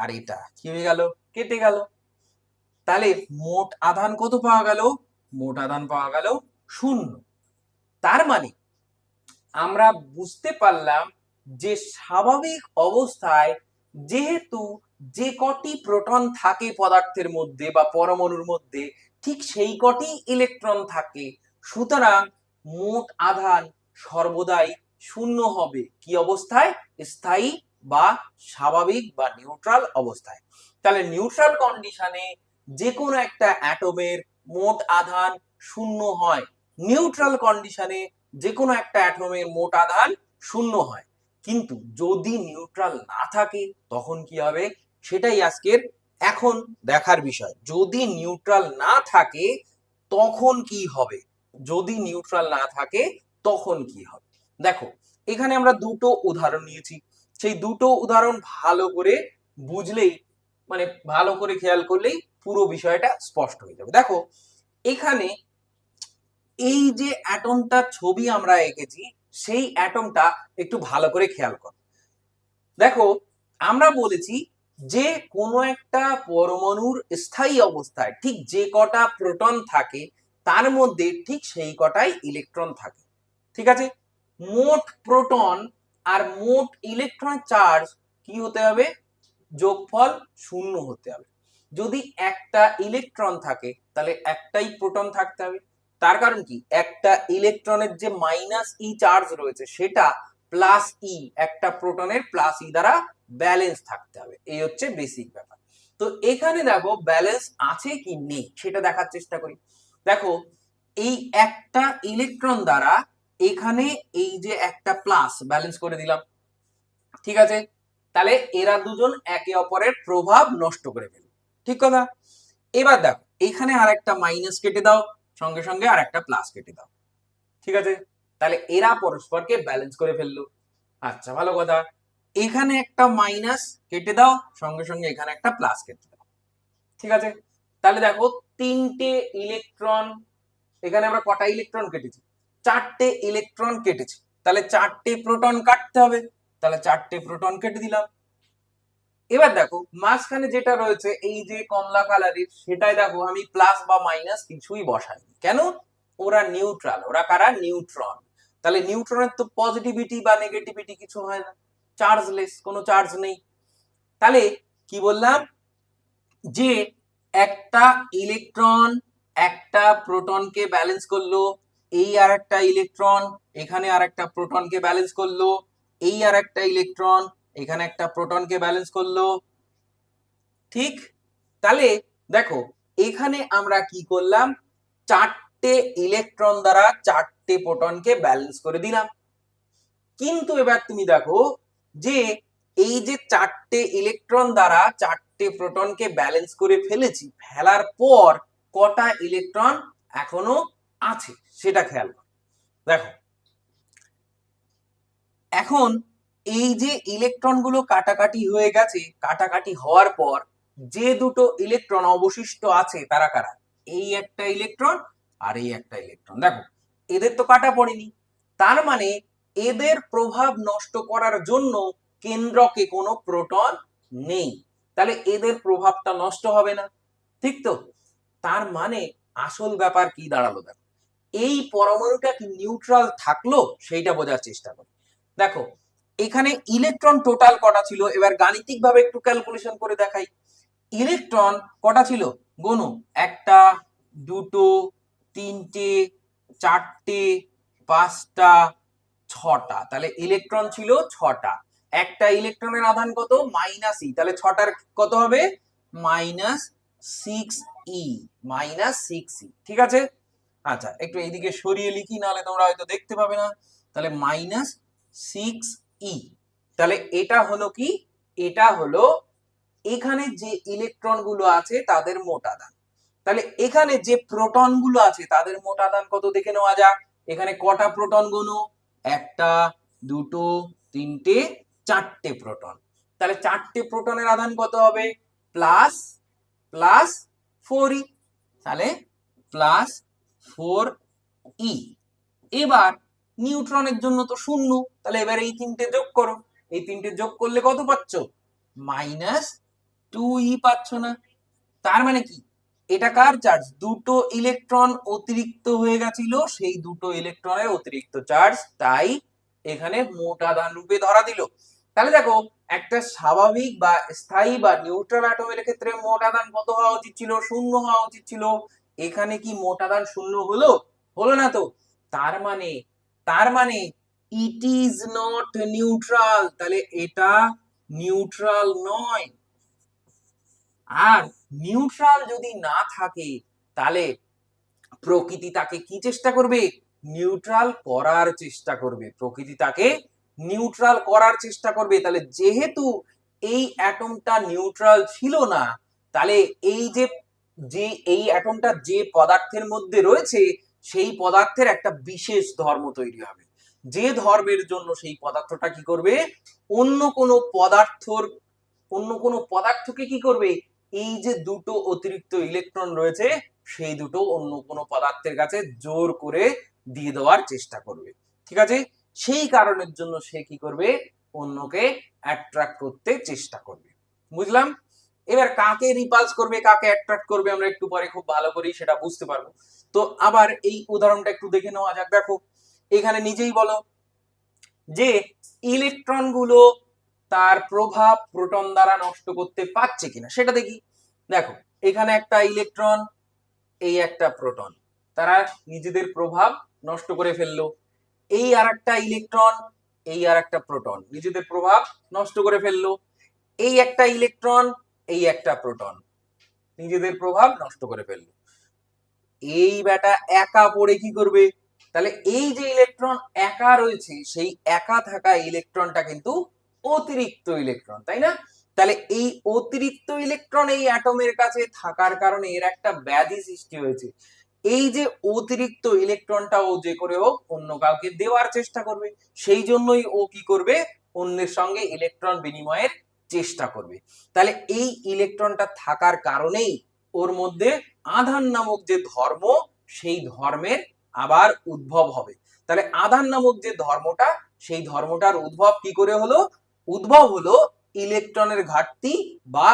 আর এটা কি হয়ে গেল, কেটে গেল। তাহলে মোট আধান কত পাওয়া গেল, মোট আধান পাওয়া গেল 0। তার মানে আমরা বুঝতে পারলাম যে স্বাভাবিক অবস্থায় যেহেতু যে কটি প্রোটন থাকে পদার্থের মধ্যে বা পরমাণুর মধ্যে ঠিক সেই কটি ইলেকট্রন থাকে, সুতরাং মোট আধান সর্বদাই 0 হবে। কি অবস্থায়, স্থায়ী বা স্বাভাবিক বা নিউট্রাল অবস্থায়। তাহলে নিউট্রাল কন্ডিশনে যে কোনো একটা অ্যাটমের মোট আধান 0 হয়, নিউট্রাল কন্ডিশনে যে কোনো একটা অ্যাটমের মোট আধান 0 হয়। কিন্তু যদি নিউট্রাল না থাকে তখন কি হবে, সেটাই আজকের এখন দেখার বিষয়। যদি নিউট্রাল না থাকে তখন কি হবে, যদি নিউট্রাল না থাকে তখন কি হবে। দেখো এখানে আমরা দুটো উদাহরণ নিয়েছি, সেই দুটো উদাহরণ ভালো করে বুঝলেই, মানে ভালো করে খেয়াল করলেই পুরো বিষয়টা স্পষ্ট হয়ে যাবে। দেখো এখানে এই যে অ্যাটমটার ছবি আমরা এঁকেছি সেই অ্যাটমটা একটু ভালো করে খেয়াল করো। দেখো আমরা বলেছি যে কোনো একটা পরমাণুর স্থায়ী অবস্থায় ঠিক যে কটা প্রোটন থাকে তার মধ্যে ঠিক সেই কটাই ইলেকট্রন থাকে। ঠিক আছে, মোট প্রোটন আর মোট ইলেকট্রন চার্জ কি হতে হবে, যোগফল 0 হতে হবে। যদি একটা ইলেকট্রন থাকে তাহলে একটাই প্রোটন থাকতে হবে। তার কারণ কি, একটা ইলেকট্রনের যে -ই চার্জ রয়েছে সেটা +ই, একটা প্রোটনের +ই দ্বারা ব্যালেন্স থাকতে হবে। এই হচ্ছে বেসিক ব্যাপার। তো এখানে দেখো ব্যালেন্স আছে কি নেই সেটা দেখার চেষ্টা করি। দেখো এই একটা ইলেকট্রন দ্বারা এখানে এই যে একটা প্লাস ব্যালেন্স করে দিলাম। ঠিক আছে, তাহলে এরা দুজন একে অপরের প্রভাব নষ্ট করে ফেলবে, ঠিক কথা। এবার দেখো এখানে আর একটা মাইনাস কেটে দাও, সঙ্গে সঙ্গে আর একটা প্লাস কেটে দাও, ঠিক আছে? তাহলে এরা পরস্পরকে ব্যালেন্স করে ফেললো। আচ্ছা ভালো কথা, এখানে একটা মাইনাস কেটে দাও, সঙ্গে সঙ্গে এখানে একটা প্লাস কেটে দাও, ঠিক আছে? তাহলে দেখো তিনটে ইলেকট্রন, এখানে আমরা কটা ইলেকট্রন কেটেছি? চারটে ইলেকট্রন কেটেছি, তাহলে চারটে প্রোটন কাটতে হবে, তাহলে চারটে প্রোটন কেটে দিলাম। এবার দেখো মাঝখানে যেটা রয়েছে এই যে কমলা কালারের, সেটাই দেখো আমি প্লাস বা মাইনাস কিছুই বসাইনি, কেন? ওরা নিউট্রাল, ওরা কারা? নিউট্রন। তাহলে নিউট্রনের তো পজিটিভিটি বা নেগেটিভিটি কিছু হয় না, চার্জলেস, কোনো চার্জ নেই। তাহলে কি বললাম? যে একটা ইলেকট্রন একটা প্রোটনকে ব্যালেন্স করলো, এই আর একটা ইলেকট্রন এখানে আর একটা প্রোটনকে ব্যালেন্স করলো, এই আর একটা ইলেকট্রন এখানে একটা প্রোটনকে ব্যালেন্স করলো, ঠিক? তাহলে দেখো এখানে আমরা কি করলাম? চারটে ইলেকট্রন দ্বারা চারটে প্রোটনকে ব্যালেন্স করে দিলাম। কিন্তু এবার তুমি দেখো যে এই যে চারটে ইলেকট্রন দ্বারা চারটে প্রোটনকে ব্যালেন্স করে ফেলেছি, ফেলার পর কটা ইলেকট্রন এখনো আছে সেটা খেয়াল করো। দেখো এখন এই যে ইলেকট্রন গুলো কাটাকাটি হয়ে গেছে, কাটাকাটি হওয়ার পর যে দুটো ইলেকট্রন অবশিষ্ট আছে তারা কারা? এই একটা ইলেকট্রন আর এই একটা ইলেকট্রন। দেখো এদের তো কাটা পড়েনি, তার মানে এদের প্রভাব নষ্ট করার জন্য কেন্দ্রকে কোনো প্রোটন নেই, তাহলে এদের প্রভাবটা নষ্ট হবে না, ঠিক তো? তার মানে আসল ব্যাপার কি দাঁড়ালো? দেখো এই পরমাণুটা কি নিউট্রাল থাকলো সেইটা বোঝার চেষ্টা করো। দেখো এখানে ইলেকট্রন টোটাল কটা ছিল, এবার গাণিতিক ভাবে একটু ক্যালকুলেশন করে দেখাই। ইলেকট্রন কটা ছিল? গোনো, একটা, দুটো, তিনটে, চারটে, পাঁচটা, ছটা। তাহলে ইলেকট্রন ছিল ছটা। একটা ইলেকট্রনের আধান কত? -e, তাহলে ছটার কত হবে? -6e, -6e, ঠিক আছে? আচ্ছা একটু এইদিকে সরিয়ে লিখি, নাহলে তোমরা হয়তো দেখতে পাবে না। তাহলে -6e, তাহলে এটা হলো কি? এটা হলো এখানে যে ইলেকট্রন গুলো আছে তাদের মোট আধান। তাহলে এখানে যে প্রোটন গুলো আছে তাদের মোট আধান কত দেখে নেওয়া যাক। এখানে কটা প্রোটন গুনো? একটা, দুটো, তিনটে, চারটে প্রোটন। তাহলে চারটে প্রোটনের আধান কত হবে? প্লাস প্লাস 4e, তাহলে +4e। এবার নিউট্রনের জন্য তো শূন্য, তাহলে এবার এই তিনটে যোগ করো, এই তিনটে যোগ করলে কত পাচ্ছ? -2e পাচ্ছ না? তার মানে কি? এটা কার চার্জ? দুটো ইলেকট্রন অতিরিক্ত হয়ে গেছিল, সেই দুটো ইলেকট্রনের অতিরিক্ত চার্জ, তাই এখানে মোট আধান রূপে ধরা দিল। তাহলে দেখো একটা স্বাভাবিক বা স্থায়ী বা নিউট্রাল অ্যাটমের ক্ষেত্রে মোট আধান কত হওয়া উচিত ছিল? শূন্য হওয়া উচিত ছিল। এখানে কি মোট আধান শূন্য হলো? হলো না তো। তার মানে ইট ইজ নট নিউট্রাল, তাহলে এটা নিউট্রাল নয়। আর নিউট্রাল যদি না থাকে তাহলে প্রকৃতি তাকে কি চেষ্টা করবে? নিউট্রাল করার চেষ্টা করবে, প্রকৃতি তাকে নিউট্রাল করার চেষ্টা করবে। তাহলে যেহেতু এই অ্যাটমটা নিউট্রাল ছিল না, তাহলে এই যে যে এই অ্যাটমটা যে পদার্থের মধ্যে রয়েছে সেই পদার্থের একটা বিশেষ ধর্ম তৈরি হবে, যে ধর্মের জন্য সেই পদার্থটা কি করবে? অন্য কোনো পদার্থকে কি করবে? এই যে দুটো অতিরিক্ত ইলেকট্রন রয়েছে সেই দুটো অন্য কোনো পদার্থের কাছে জোর করে দিয়ে দেওয়ার চেষ্টা করবে, ঠিক আছে? সেই কারণের জন্য সে কি করবে? অন্যকে অ্যাট্রাক্ট করতে চেষ্টা করবে, বুঝলাম? এবার কাকে রিপালস করবে, কাকে অ্যাট্রাক্ট করবে আমরা একটু পরে খুব ভালো করেই সেটা বুঝতে পারবো। তো আবার এই উদাহরণটা একটু দেখে নেওয়া যাক। দেখো এখানে নিজেই বলো যে ইলেকট্রন গুলো তার প্রভাব প্রোটন দ্বারা নষ্ট করতে পারছে কিনা সেটা দেখি। দেখো এখানে একটা ইলেকট্রন, এই একটা প্রোটন, তারা নিজেদের প্রভাব নষ্ট করে ফেললো। এই আরেকটা ইলেকট্রন, এই আরেকটা প্রোটন নিজেদের প্রভাব নষ্ট করে ফেললো। এই একটা ইলেকট্রন, এই একটা প্রোটন নিজেদের প্রভাব নষ্ট করে ফেললো। এই বেটা একা পড়ে কি করবে? তাহলে এই যে ইলেকট্রন একা রয়েছে সেই একা থাকা ইলেকট্রনটা কিন্তু অতিরিক্ত ইলেকট্রন, তাই না? তাহলে এই অতিরিক্ত ইলেকট্রন এই অ্যাটমের কাছে থাকার কারণে এর একটা ব্যাধি সৃষ্টি হয়েছে। এই যে অতিরিক্ত ইলেকট্রনটা ও যে করে হোক অন্য কাউকে দেওয়ার চেষ্টা করবে, সেই জন্যই ও কি করবে, অন্যের সঙ্গে ইলেকট্রন বিনিময়ের চেষ্টা করবে। তাহলে এই ইলেকট্রনটা থাকার কারণেই ওর মধ্যে আধান নামক যে ধর্ম, সেই ধর্মের আবার উদ্ভব হবে। তাহলে আধান নামক যে ধর্মটা, সেই ধর্মটার উদ্ভব কি করে হলো? উদ্ভব হলো ইলেকট্রনের ঘাটতি বা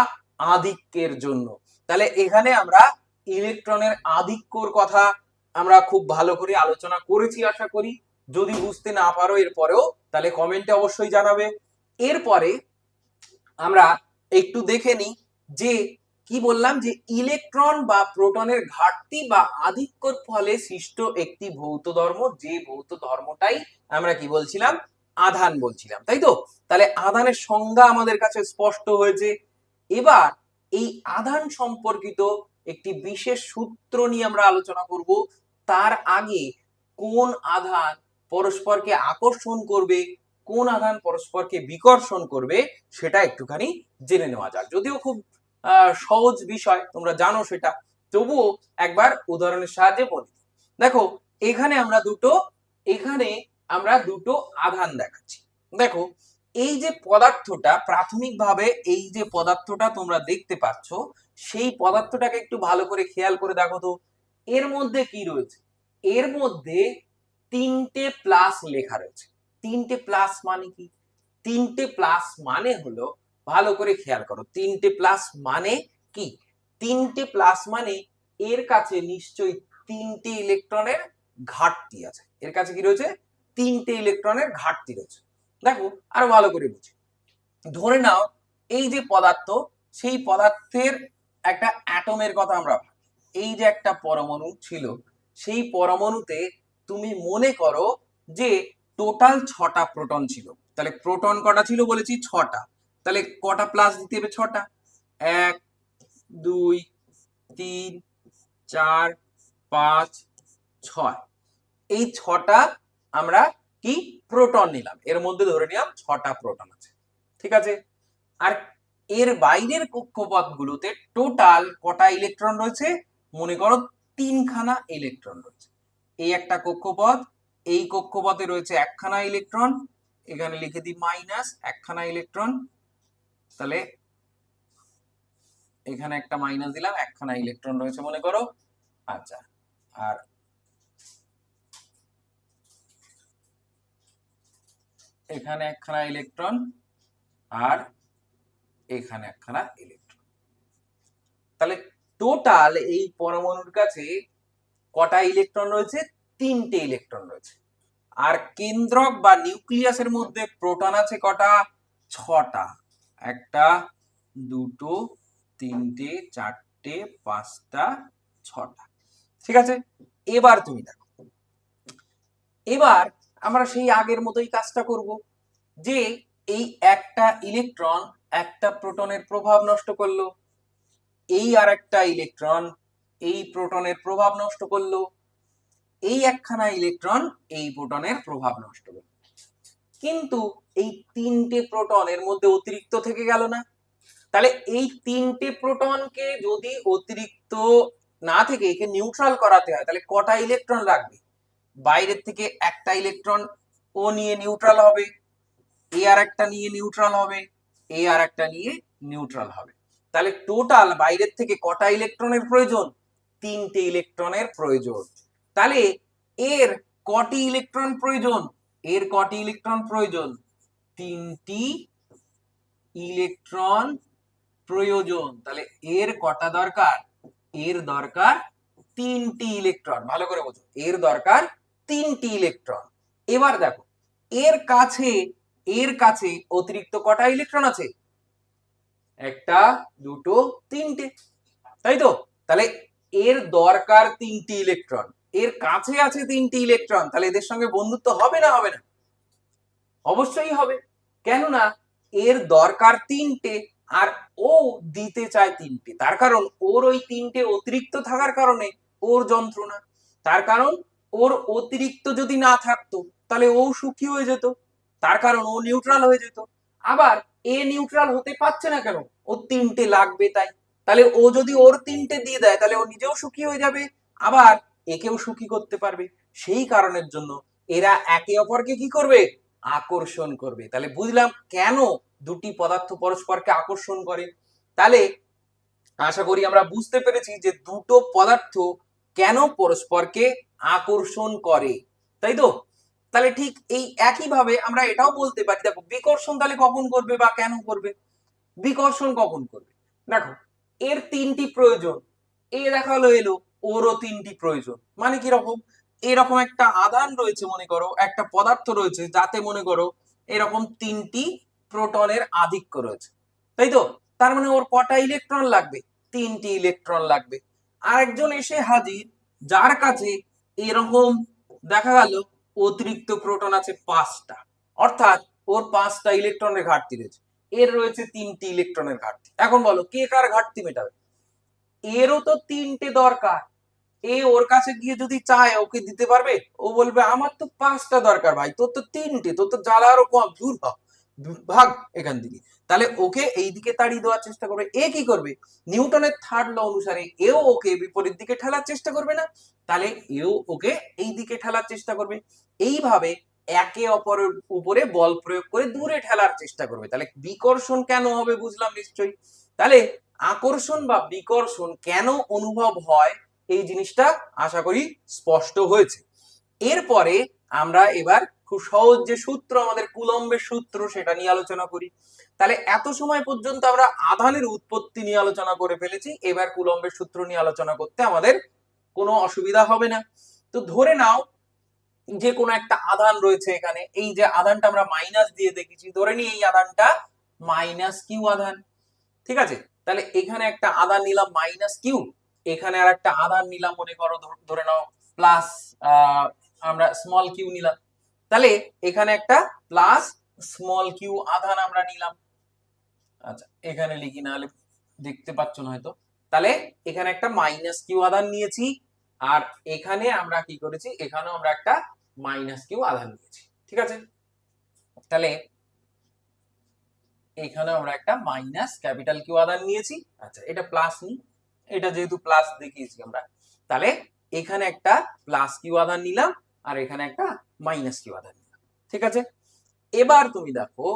আধিক্যের জন্য। তাহলে এখানে আমরা ইলেকট্রনের আধিক্যর কথা আমরা খুব ভালো করে আলোচনা করেছি আশা করি। যদি বুঝতে না পারো এরপরেও, তাহলে কমেন্টে অবশ্যই জানাবে। এরপরে আমরা একটু দেখে নিই যে কি বললাম, যে ইলেকট্রন বা প্রোটনের ঘাটতি বা আধিক্যর ফলে সৃষ্ট একটি ভৌত ধর্ম, যে ভৌত ধর্মটাই আমরা কি বলছিলাম, আধান বলছিলাম, তাই তো? তাহলে আধানের সংজ্ঞা আমাদের কাছে স্পষ্ট হয়েছে। এবার এই আধান সম্পর্কিত একটি বিশেষ সূত্র নিয়ে আমরা আলোচনা করব। তার আগে কোন আধান পরস্পরকে আকর্ষণ করবে, কোন আধান পরস্পরকে বিকর্ষণ করবে, সেটা একটুখানি জেনে নেওয়া যাক। যদিও খুব সহজ বিষয়, তোমরা জানো সেটা, তবুও একবার উদাহরণের সাহায্যে বলি। দেখো এখানে আমরা দুটো আধান দেখাচ্ছি। দেখো এই যে পদার্থটা, প্রাথমিকভাবে এই যে পদার্থটা তোমরা দেখতে পাচ্ছ, সেই পদার্থটাকে একটু ভালো করে খেয়াল করে দেখো তো, এর মধ্যে কি রয়েছে? এর মধ্যে তিনটে প্লাস লেখা রয়েছে। তিনটে প্লাস মানে কি? তিনটে প্লাস মানে হলো, ভালো করে খেয়াল করো, তিনটে প্লাস মানে কি? তিনটে প্লাস মানে এর কাছে নিশ্চয়ই তিনটে ইলেকট্রনের ঘাটতি আছে। এর কাছে কি রয়েছে? তিনটে ইলেকট্রনের ঘাটতি রয়েছে। দেখো আরো ভালো করে বুঝি। ধরে নাও এই যে পদার্থ, সেই পদার্থের একটা অ্যাটমের কথা আমরা ভাবি। এই যে একটা পরমাণু ছিল, সেই পরমাণুতে তুমি মনে করো যে টোটাল 6টা প্রোটন ছিল। তাহলে প্রোটন কটা ছিল বলেছি? 6টা। তাহলে কটা প্লাস দিতে হবে? 6টা। 1 2 3 4 5 6। এই 6টা আমরা কি প্রোটন নিলাম, এর মধ্যে ধরে নিলাম 6টা প্রোটন আছে, ঠিক আছে? আর এর বাইরের কক্ষপথ গুলোতে টোটাল কটা ইলেকট্রন রয়েছে? মনে করো 3খানা ইলেকট্রন রয়েছে। এই একটা কক্ষপথ, এই কক্ষপথে রয়েছে 1খানা ইলেকট্রন, এখানে লিখে দিই মাইনাস 1খানা ইলেকট্রন। তাহলে এখানে একটা মাইনাস দিলাম, 1খানা ইলেকট্রন রয়েছে মনে করো। আচ্ছা, আর এখানে 1খানা ইলেকট্রন, আর এখানে 1খানা ইলেকট্রন। তাহলে টোটাল এই পরমাণুর কাছে কটা ইলেকট্রন রয়েছে? 3টে ইলেকট্রন রয়েছে। আর কেন্দ্রক বা নিউক্লিয়াসের মধ্যে প্রোটন আছে কটা? 6টা। 1টা 2টো 3টে 4টে 5টা 6টা, ঠিক আছে? এবার তুমি দেখো, এবার আমরা সেই আগের মতোই কাজটা করব, যে এই একটা ইলেকট্রন একটা প্রোটনের প্রভাব নষ্ট করলো, এই আর একটা ইলেকট্রন এই প্রোটনের প্রভাব নষ্ট করলো, এই 1খানা ইলেকট্রন এই প্রোটনের প্রভাব নষ্ট করলো। কিন্তু এই 3টে প্রোটন এর মধ্যে অতিরিক্ত থেকে গেল না। তাহলে এই 3টে প্রোটনকে যদি অতিরিক্ত না থেকে একে নিউট্রাল করাতে হয়, তাহলে কটা ইলেকট্রন লাগবে? বাইরের থেকে একটা ইলেকট্রন ও নিয়ে নিউট্রাল হবে, এ আর একটা নিয়ে নিউট্রাল হবে, এ আর একটা নিয়ে নিউট্রাল হবে। তাহলে টোটাল বাইরের থেকে কটা ইলেকট্রনের প্রয়োজন? 3টে ইলেকট্রনের প্রয়োজন। তাহলে এর কটি ইলেকট্রন প্রয়োজন? এর কটি ইলেকট্রন প্রয়োজন? 3টি ইলেকট্রন প্রয়োজন। তাহলে এর কটা দরকার? এর দরকার 3টি ইলেকট্রন। ভালো করে বোঝো, এর দরকার 3টি ইলেকট্রন। এবার দেখো এর কাছে অতিরিক্ত কটা ইলেকট্রন আছে? 1টা 2টো 3টে, তাই তো? তাহলে এর দরকার 3টি ইলেকট্রন, এর কাছে আছে 3টি ইলেকট্রন, তাহলে এদের সঙ্গে বন্ধুত্ব হবে না হবে না? অবশ্যই হবে। কেননা এর দরকার 3টে, আর ও দিতে চায় 3টে। তার কারণ ওর ওই 3টে অতিরিক্ত থাকার কারণে ওর যন্ত্রণা। তার কারণ ওর অতিরিক্ত যদি না থাকতো তাহলে ও সুখী হয়ে যেত, তার কারণ ও নিউট্রাল হয়ে যেত। আবার এ নিউট্রাল হতে পারছে না কেন? ও তিনটে লাগবে তাই। তাহলে ও যদি ওর তিনটে দিয়ে দেয় তাহলে ও নিজেও সুখী হয়ে যাবে, আবার একেও সুখী করতে পারবে। সেই কারণের জন্য এরা একে অপরকে কি করবে? আকর্ষণ করবে। তাহলে বুঝলাম কেন দুটি পদার্থ পরস্পরকে আকর্ষণ করে। তাহলে আশা করি আমরা বুঝতে পেরেছি যে দুটো পদার্থ কেন পরস্পরকে আকর্ষণ করে, তাই তো? তাহলে ঠিক এই একইভাবে আমরা এটাও বলতে পারি, দেখো বিকর্ষণ তাহলে কখন করবে বা কেন করবে? বিকর্ষণ কখন করবে? দেখো এর তিনটি প্রয়োজন, এ দেখালো এলো, ওরও তিনটি প্রয়োজন। মানে কি রকম? এরকম একটা আধান রয়েছে, মনে করো একটা পদার্থ রয়েছে যাতে মনে করো এরকম তিনটি প্রোটনের আধিক্য রয়েছে, তাই তো? তার মানে ওর কটা ইলেকট্রন লাগবে? তিনটি ইলেকট্রন লাগবে। আরেকজন এসে হাজির যার কাছে এরকম দেখা গেল অতিরিক্ত প্রোটন আছে পাঁচটা, অর্থাৎ ওর পাঁচটা ইলেকট্রনের ঘাটতি রয়েছে, এর রয়েছে তিনটি ইলেকট্রনের ঘাটতি। এখন বলো কে কার ঘাটতি মেটাবে? এরও তো তিনটে দরকার। এ ওর কাছে গিয়ে যদি চায় ওকে দিতে পারবে? ও বলবে আমার তো পাঁচটা দরকার ভাই, তোর তো তিনটে, তোর তো জ্বালা আরো কম, দূর হ, ভাগ এখান থেকে। তাহলে ওকে এই দিকে তাড়িয়ে দেওয়ার চেষ্টা করবে। এ কি করবে? নিউটনের থার্ড ল অনুসারে এও ওকে বিপরীত দিকে ঠেলার চেষ্টা করবে না? তাহলে এও ওকে এই দিকে ঠেলার চেষ্টা করবে। এইভাবে একে অপরের উপরে বল প্রয়োগ করে দূরে ঠেলার চেষ্টা করবে। তাহলে বিকর্ষণ কেন হবে বুঝলাম নিশ্চয়ই। তাহলে আকর্ষণ বা বিকর্ষণ কেন অনুভব হয় এই জিনিসটা আশা করি স্পষ্ট হয়েছে। এরপরে আমরা এবার খুব সহজ যে সূত্র আমাদের কুলম্বের সূত্র সেটা নিয়ে আলোচনা করি। তাহলে এত সময় পর্যন্ত আমরা আধানের উৎপত্তি নিয়ে আলোচনা করে ফেলেছি, এবার কুলম্বের সূত্র নিয়ে আলোচনা করতে আমাদের কোনো অসুবিধা হবে না। তো ধরে নাও যে কোনো একটা আধান রয়েছে এখানে, এই যে আধানটা আমরা মাইনাস দিয়ে দেখেছি, ধরে নি এই আধানটা মাইনাস কিউ আধান, ঠিক আছে? তাহলে এখানে একটা আধান নিলাম মাইনাস কিউ, এখানে আর একটা আধান নিলাম মনে করো ধরে নাও প্লাস আমরা স্মল কিউ নিলাম। তাহলে এখানে একটা প্লাস স্মল কিউ আধান আমরা নিলাম। আচ্ছা এখানে লিখি না হলে দেখতে পাচ্ছ না হয়তো। তাহলে এখানে একটা মাইনাস কিউ আধান নিয়েছি, আর এখানে আমরা কি করেছি? এখানেও আমরা একটা মাইনাস কিউ আধান নিয়েছি, ঠিক আছে? তাহলে এখানে আমরা একটা মাইনাস ক্যাপিটাল কিউ আধান নিয়েছি। আচ্ছা এটা প্লাস নি, এটা যেহেতু প্লাস দেখিয়েছি আমরা, তাহলে এখানে একটা প্লাস কিউ আধান নিলাম আর এখানে একটা মাইনাস কিউ আধান নিলাম, ঠিক আছে? এবার তুমি দেখো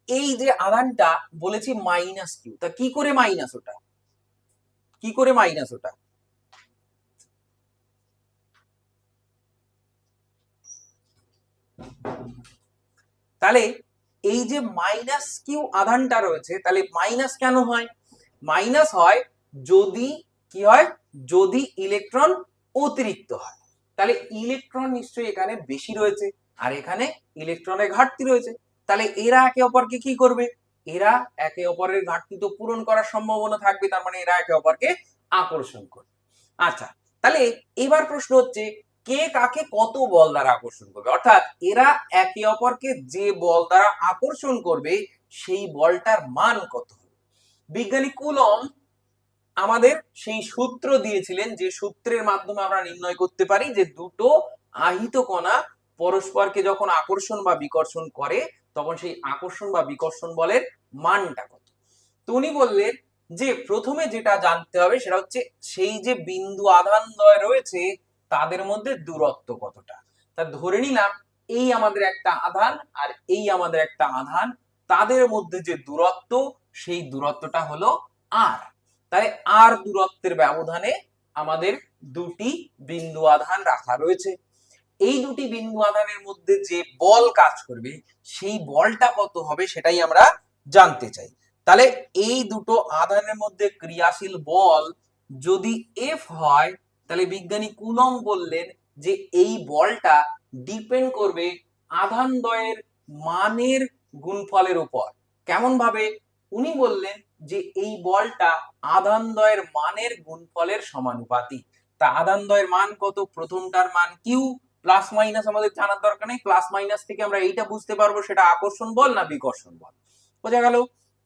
এই যে আধানটা বলেছি মাইনাস কিউ, তা কি করে মাইনাস ওটা? কি করে মাইনাস ওটা? তাহলে এই যে মাইনাস কিউ আধানটা রয়েছে, তাহলে মাইনাস কেন হয়? মাইনাস হয় যদি কি হয়? যদি ইলেকট্রন অতিরিক্ত হয়। তাহলে ইলেকট্রন নিশ্চয়ই এখানে বেশি রয়েছে আর এখানে ইলেকট্রনের ঘাটতি রয়েছে। তাহলে এরা একে অপরকে কি করবে? এরা একে অপরের ঘাটতি তো পূরণ করার সম্ভাবনা থাকবে, তার মানে এরা একে অপরকে আকর্ষণ করবে। আচ্ছা তাহলে এবার প্রশ্ন হচ্ছে কে কাকে কত বল দ্বারা আকর্ষণ করবে, অর্থাৎ এরা একে অপরকে যে বল দ্বারা আকর্ষণ করবে সেই বলটার মান কত হবে? বিজ্ঞানী কুলম্ব আমাদের সেই সূত্র দিয়েছিলেন, যে সূত্রের মাধ্যমে আমরা নির্ণয় করতে পারি যে দুটো আহিত কণা পরস্পরকে যখন আকর্ষণ বা বিকর্ষণ করে তখন সেই আকর্ষণ বা বিকর্ষণ বলের মানটা কত। তো উনি বললেন যে প্রথমে যেটা জানতে হবে সেটা হচ্ছে সেই যে বিন্দু আধানদ্বয় রয়েছে তাদের মধ্যে দূরত্ব কতটা। তা ধরে নিলাম এই আমাদের একটা আধান আর এই আমাদের একটা আধান, তাদের মধ্যে যে দূরত্ব সেই দূরত্বটা হলো আর। তাই আর দূরত্বের ব্যবধানে আমাদের দুটি বিন্দু আধান রাখা রয়েছে। এই দুটি বিন্দু আধানের মধ্যে যে বল কাজ করবে সেই বলটা কত হবে সেটাই আমরা জানতে চাই। তাহলে এই দুটো আধানের মধ্যে ক্রিয়াশীল বল যদি এফ হয়, তাহলে বিজ্ঞানী কুলম্ব বললেন যে এই বলটা ডিপেন্ড করবে আধানদ্বয়ের মানের গুণফলের উপর। কেমন ভাবে? উনি বললেন যে এই বলটা আধানদ্বয়ের মানের গুণফলের সমানুপাতিক। তা আধানদ্বয়ের মান কত? প্রথমটার মান কিউ, প্লাস মাইনাস আমাদের জানার দরকার নেই, প্লাস মাইনাস থেকে আমরা এইটা বুঝতে পারবো সেটা আকর্ষণ বল না বিকর্ষণ বল। বোঝা গেল?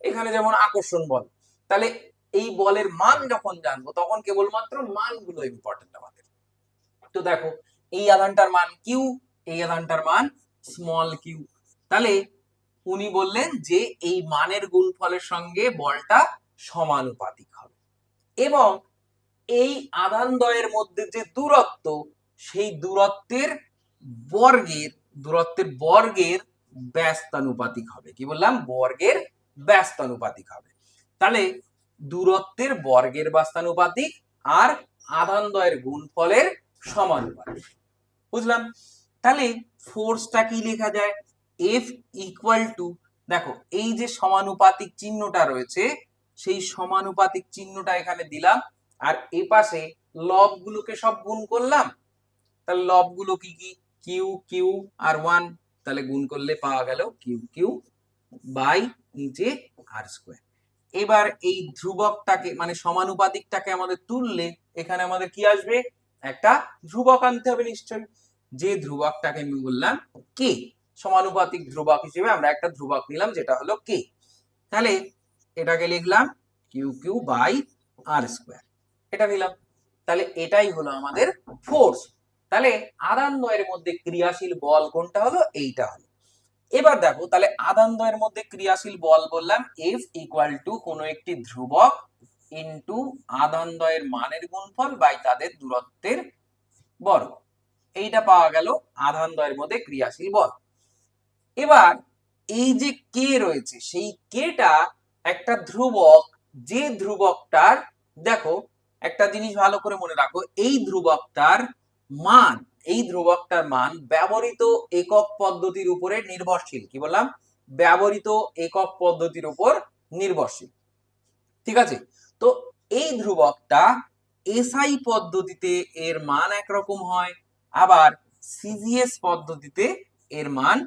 এখানে যেমন আকর্ষণ বল, তাহলে এই বলের মান যখন জানবো তখন কেবলমাত্র মানগুলো ইম্পর্টেন্ট আমাদের। তো দেখো এই আধানটার মান কিউ, এই আধানটার মান স্মল কিউ। তাহলে উনি বললেন যে এই মানের গুণফলের সঙ্গে বলটা সমানুপাতিক হবে এবং এই আধানদ্বয়ের মধ্যে যে দূরত্ব সেই দূরত্বের বর্গের ব্যস্তানুপাতিক হবে। কি বললাম? বর্গের ব্যস্তানুপাতিক হবে। তাহলে দূরত্বের বর্গের ব্যস্তানুপাতিক আর আধানদ্বয়ের গুণফলের সমানুপাতিক। বুঝলাম? তাহলে ফোর্সটা কি লেখা যায়? এফ ইকুয়াল টু, দেখো এই যে সমানুপাতিক চিহ্নটা রয়েছে সেই সমানুপাতিক চিহ্নটা এখানে দিলাম আর এই পাশে লবগুলোকে সব গুণ করলাম। তাহলে লবগুলো কি কি? কিউ কিউ আর 1, তাহলে গুণ করলে পাওয়া গেল কিউ কিউ বাই নিচে আর স্কোয়ার। এবার এই ধ্রুবকটাকে মানে সমানুপাতিকটাকে আমাদের তুললে এখানে আমাদের কি আসবে? একটা ধ্রুবক আনতে হবে নিশ্চয়ই। যে ধ্রুবকটাকে আমি বললাম কে, সমানুপাতিক ধ্রুবক হিসেবে আমরা একটা ধ্রুবক নিলাম যেটা হলো কে। তাহলে এটাকে লিখলাম q q by r square, এটা নিলাম। তাহলে এটাই হলো আমাদের ফোর্স। তাহলে আধানদ্বয়ের মধ্যে ক্রিয়াশীল বল কোনটা হলো? এইটা হলো। এবার দেখো তাহলে আধানদ্বয়ের মধ্যে ক্রিয়াশীল বল বললাম এফ ইকুয়াল টু কোনো একটি ধ্রুবক ইনটু আধানদ্বয়ের মানের গুণফল বাই তাদের দূরত্বের বর্গ। এইটা পাওয়া গেল আধানদ্বয়ের মধ্যে ক্রিয়াশীল বল। এবার এই যে কে রয়েছে সেই কেটা একটা ধ্রুবক, যে ধ্রুবকটার দেখো একটা জিনিস ভালো করে মনে রাখো, এই ধ্রুবকটার মান ব্যবহৃত একক পদ্ধতির উপরে নির্ভরশীল। কি বললাম? ব্যবহৃত একক পদ্ধতির উপর নির্ভরশীল। ঠিক আছে? তো এই ধ্রুবকটা এসআই পদ্ধতিতে এর মান একরকম হয়, আবার সিজিএস পদ্ধতিতে এর মান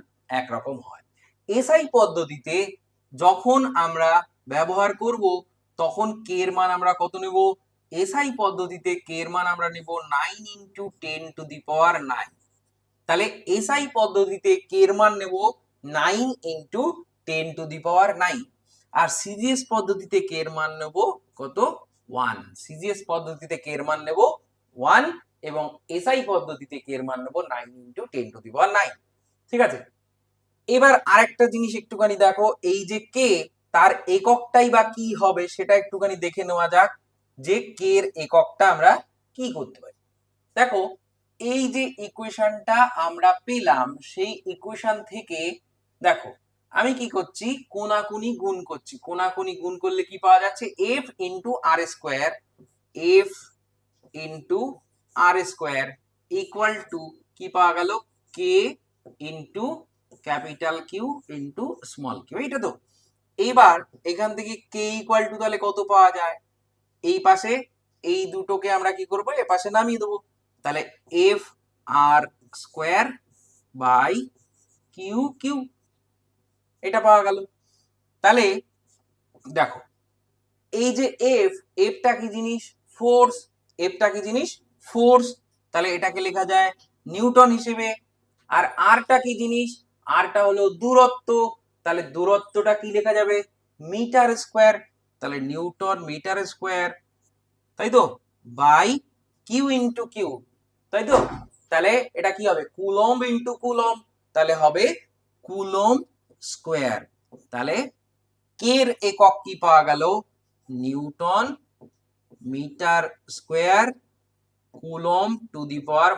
একরকম হয়। এসআই পদ্ধতিতে যখন আমরা ব্যবহার করব তখন কে এর মান আমরা কত নেব? এসআই পদ্ধতিতে কে এর মান আমরা নেব 9 ইন্টু 10⁹। তাহলে এসআই পদ্ধতিতে কে এর মান নেব 9 ইন্টু 10⁹। আর সিজিএস পদ্ধতিতে কে এর মান নেব কত? 1। সিজিএস পদ্ধতিতে কে এর মান নেব 1 এবং এসআই পদ্ধতিতে কে এর মান নেব 9 ইন্টু 10⁹। ঠিক আছে? এবার আরেকটা জিনিস একটুখানি দেখো, এই যে কে তার এককটাই বা কি হবে সেটা একটুখানি দেখে নেওয়া যাক যে কে এর এককটা আমরা কি করতে পারি। দেখো এই যে ইকুয়েশনটা আমরা পেলাম সেই ইকুয়েশন থেকে দেখো আমি কি করছি? কোনাকুনি গুণ করছি। কোনাকুনি গুণ করলে কি পাওয়া যাচ্ছে? F into R square, F into R square equal to কি পাওয়া গেল? K into capital Q into small Q. এইটা তো এইবার এখান থেকে কে ইকুয়াল টু তাহলে কত পাওয়া যায়? এই পাশে এই দুটোকে আমরা কি করব? এ পাশে নামিয়ে দেবো। তাহলে F r square by q q, এটা পাওয়া গেল। তাহলে দেখো এই যে এফটা কি জিনিস? ফোর্স। এফটা কি জিনিস? ফোর্স। তাহলে এটাকে লেখা যায় নিউটন হিসেবে। আর আরটা কি জিনিস? আরটা হলো দূরত্ব। তাহলে দূরত্বটা কি লেখা যাবে? Metre square. তাহলে নিউটন মিটার স্কোয়ার, তাই তো, বাই কিউ ইন্টু কিউ, তাই তো। তাহলে এটা কি হবে? কুলম্ব ইন্টু কুলম্ব, তাহলে হবে কুলম্ব স্কোয়ার। তাহলে কে এর একক কি পাওয়া গেল? Newton metre square coulomb to the power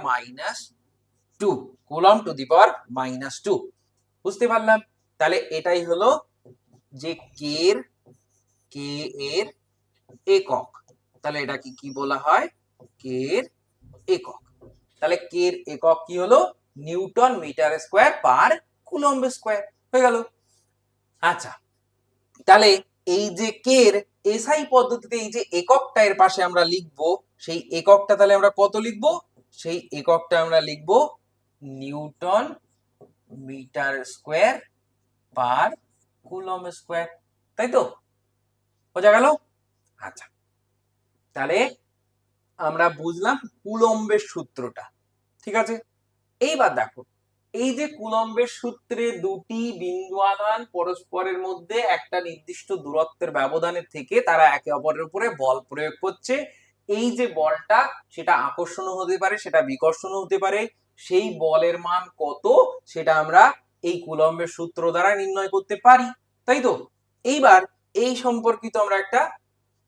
-2, coulomb to the power -2। বুঝতে পারলাম? তাহলে এটাই হলো যে কে এর একক। তাহলে এটা কি বলা হয়? কে এর একক। তাহলে কে এর একক কি হলো? Newton metre square per coulomb square হয়ে গেল। আচ্ছা, তাহলে এই যে কে এর এসআই পদ্ধতিতে এই যে এককটা এর পাশে আমরা লিখব, সেই এককটা তাহলে আমরা কত লিখব? সেই এককটা আমরা লিখব newton metre square per coulomb square, তাই তো? বোঝা গেল? আচ্ছা, তাহলে আমরা বুঝলাম কুলম্বের সূত্রটা। ঠিক আছে? এইবার দেখো এই যে কুলম্বের সূত্রে দুটি বিন্দু আধান পরস্পরের মধ্যে একটা নির্দিষ্ট দূরত্বের ব্যবধানে থেকে তারা একে অপরের উপরে বল প্রয়োগ করছে। এই যে বলটা সেটা আকর্ষণও হতে পারে, সেটা বিকর্ষণও হতে পারে। সেই বলের মান কত সেটা আমরা এই কুলম্বের সূত্র দ্বারা নির্ণয় করতে পারি, তাই তো? এইবার এই সম্পর্কিত আমরা একটা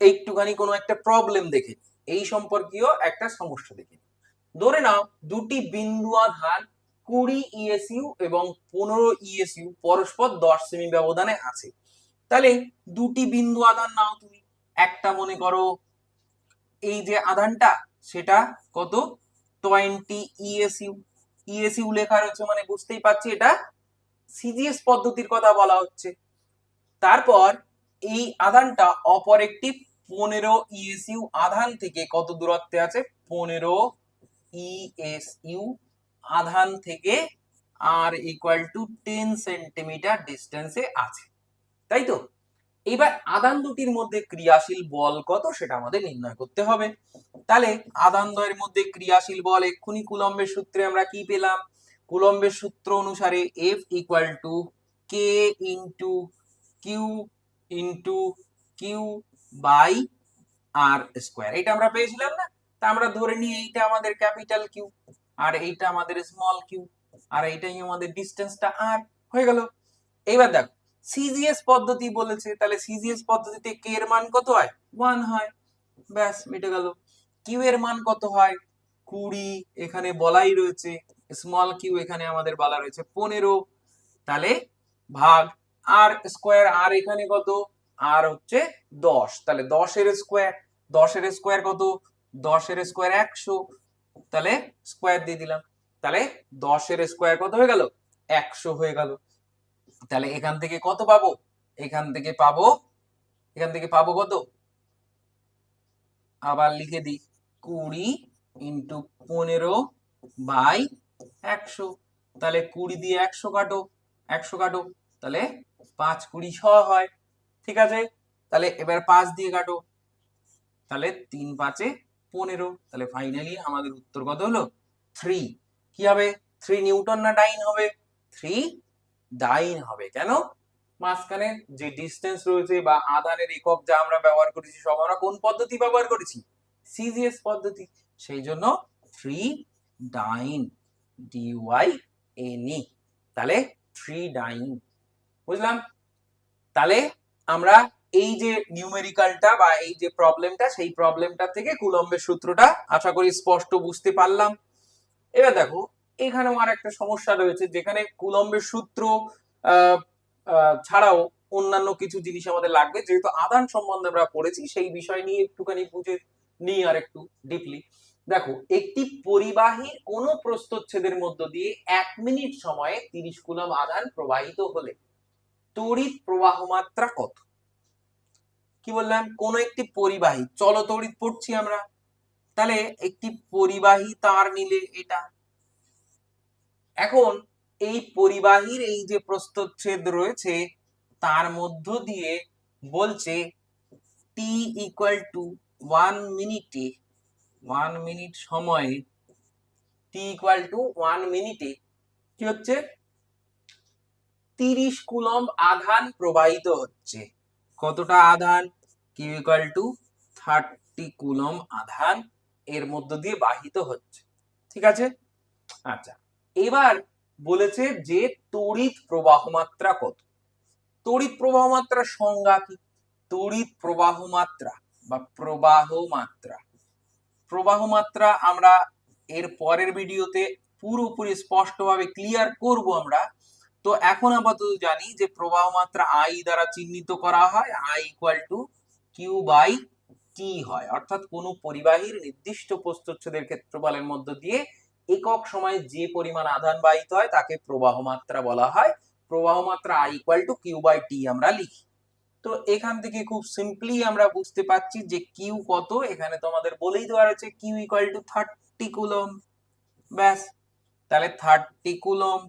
একটুখানি কোনো একটা প্রবলেম দেখে নিই, এই সম্পর্কীয় একটা সমস্যা দেখে নিই। ধরে নাও দুটি বিন্দু আধান 20 ইএসইউ এবং 15 ইএসইউ পরস্পর 10 সেমি ব্যবধানে আছে। তাহলে দুটি বিন্দু আধান নাও তুমি, একটা মনে করো এই যে আধানটা সেটা কত 20 ইএসইউ, ইএসইউ লেখা রয়েছে মানে বুঝতেই পারছি এটা সিজিএস পদ্ধতির কথা বলা হচ্ছে। তারপর এই আধানটা অপর একটি 15 ইএসইউ আধান থেকে কত দূরত্বে আছে 15 ইএসইউ আধান থেকে আর ইকুয়াল টু 10 সেন্টিমিটার ডিস্টেন্সে আছে, তাই তো? এবার আধান দুটির মধ্যে ক্রিয়াশীল বল কত সেটা আমাদের নির্ণয় করতে হবে। তাহলে আধান দ্বয়ের মধ্যে ক্রিয়াশীল বল এক্ষুনি কুলম্বের সূত্রে আমরা কি পেলাম, কুলম্বের সূত্র অনুসারে F equal to k into q into q by r square, এটা আমরা পেয়েছিলাম না? তা আমরা ধরে নিই এইটা আমাদের ক্যাপিটাল কিউ আর এইটা আমাদের স্মল কিউ আর এইটাই আমাদের ডিস্টেন্সটা আর, হয়ে গেল। এইবার দেখো সিজিএস পদ্ধতি বলেছে, তাহলে সিজিএস পদ্ধতিতে কে এর মান কত হয় 1 হয়, ব্যাস মিটে গেল। কিউ এর মান কত হয় 20, এখানে বলাই রয়েছে, স্মল কিউ এখানে আমাদের বলা রয়েছে 15, তাহলে ভাগ আর স্কোয়ার, আর এখানে কত আর হচ্ছে 10, তাহলে 10 এর স্কোয়ার, 10 এর স্কোয়ার কত 10 এর স্কোয়ার 100, তাহলে স্কোয়ার দিয়ে দিলাম, তাহলে 10 এর স্কোয়ার কত হয়ে গেল 100 হয়ে গেল। তাহলে এখান থেকে কত পাবো, এখান থেকে পাবো কত, আবার লিখে দিই 20 ইন্টু 15 বাই 100, তাহলে 20 দিয়ে 100 কাটো, 100 কাটো, তাহলে 5 20 6 হয়, ঠিক আছে? তাহলে এবার 5 দিয়ে কাটো, তাহলে 3 5 15, তাহলে ফাইনালি আমাদের উত্তর কত হলো 3। কি হবে 3 নিউটন না ডাইন হবে, 3 ডাইন হবে। কেন, মাঝখানে যে ডিসটেন্স রয়েছে বা আধানের একক যা আমরা ব্যবহার করেছি সব আমরা কোন পদ্ধতি ব্যবহার করেছি, সিজিএস পদ্ধতি, সেই জন্য 3 ডাইন ডিওয়াই এনই, তাহলে 3 ডাইন, বুঝলাম? তাহলে আমরা এই যে নিউমেরিক্যালটা বা এই যে প্রবলেমটা, সেই প্রবলেমটা থেকে কুলম্বের সূত্রটা আশা করি স্পষ্ট বুঝতে পারলাম। এবার দেখো এখানেও আর একটা সমস্যা রয়েছে, যেখানে কুলম্বের সূত্র ছাড়াও অন্যান্য কিছু জিনিস আমাদের লাগবে, যেহেতু আধান সম্বন্ধে আমরা পড়েছি সেই বিষয় নিয়ে একটুখানি বুঝে নিই আর একটু ডিপলি। দেখো একটি পরিবাহীর কোন প্রস্থচ্ছেদের মধ্য দিয়ে 1 মিনিট সময়ে 30 কুলম্ব আধান প্রবাহিত হলে তড়িৎ প্রবাহ মাত্রা কত? কি বললাম, কোন একটি পরিবাহী, চলো তড়িৎ পড়ছি আমরা, তাহলে একটি পরিবাহী তার নিলে এটা, এখন এই পরিবাহীর এই যে প্রস্থচ্ছেদ রয়েছে তার মধ্য দিয়ে বলছে টি ইকুয়াল টু 1 মিনিটে, 1 মিনিট সময়ে, টি ইকুয়াল টু 1 মিনিটে কি হচ্ছে 30 কুলম্ব আধান প্রবাহিত হচ্ছে। কতটা আধান, কিউ ইকুয়াল টু 30 কুলম্ব আধান এর মধ্য দিয়ে বাহিত হচ্ছে, ঠিক আছে? আচ্ছা, এবার বলেছে যে তড়িৎ প্রবাহ মাত্রা কত। তড়িৎ প্রবাহ মাত্রার সংজ্ঞা কি, তড়িৎ প্রবাহ মাত্রা বা প্রবাহ মাত্রা, প্রবাহ মাত্রা আমরা এর পরের ভিডিওতে পুরোপুরি স্পষ্টভাবে ক্লিয়ার করব আমরা। তো এখন আপাতত জানি যে প্রবাহ মাত্রা আই দ্বারা চিহ্নিত করা হয়, I equal to Q by T হয়, অর্থাৎ কোন পরিবাহীর নির্দিষ্ট প্রস্থচ্ছেদের ক্ষেত্রফলের মধ্য দিয়ে একক সময়ে যে পরিমাণ আধান বাহিত হয় তাকে প্রবাহ মাত্রা বলা হয়। প্রবাহ মাত্রা I equal to Q by T আমরা লিখি। তো এখান থেকে খুব সিম্পলি আমরা বুঝতে পারছি যে কিউ কত, এখানে তোমাদের বলেই দেওয়া রয়েছে কিউ ইকুয়াল টু 30 কুলম্ব, ব্যাস। তাহলে 30 কুলম্ব,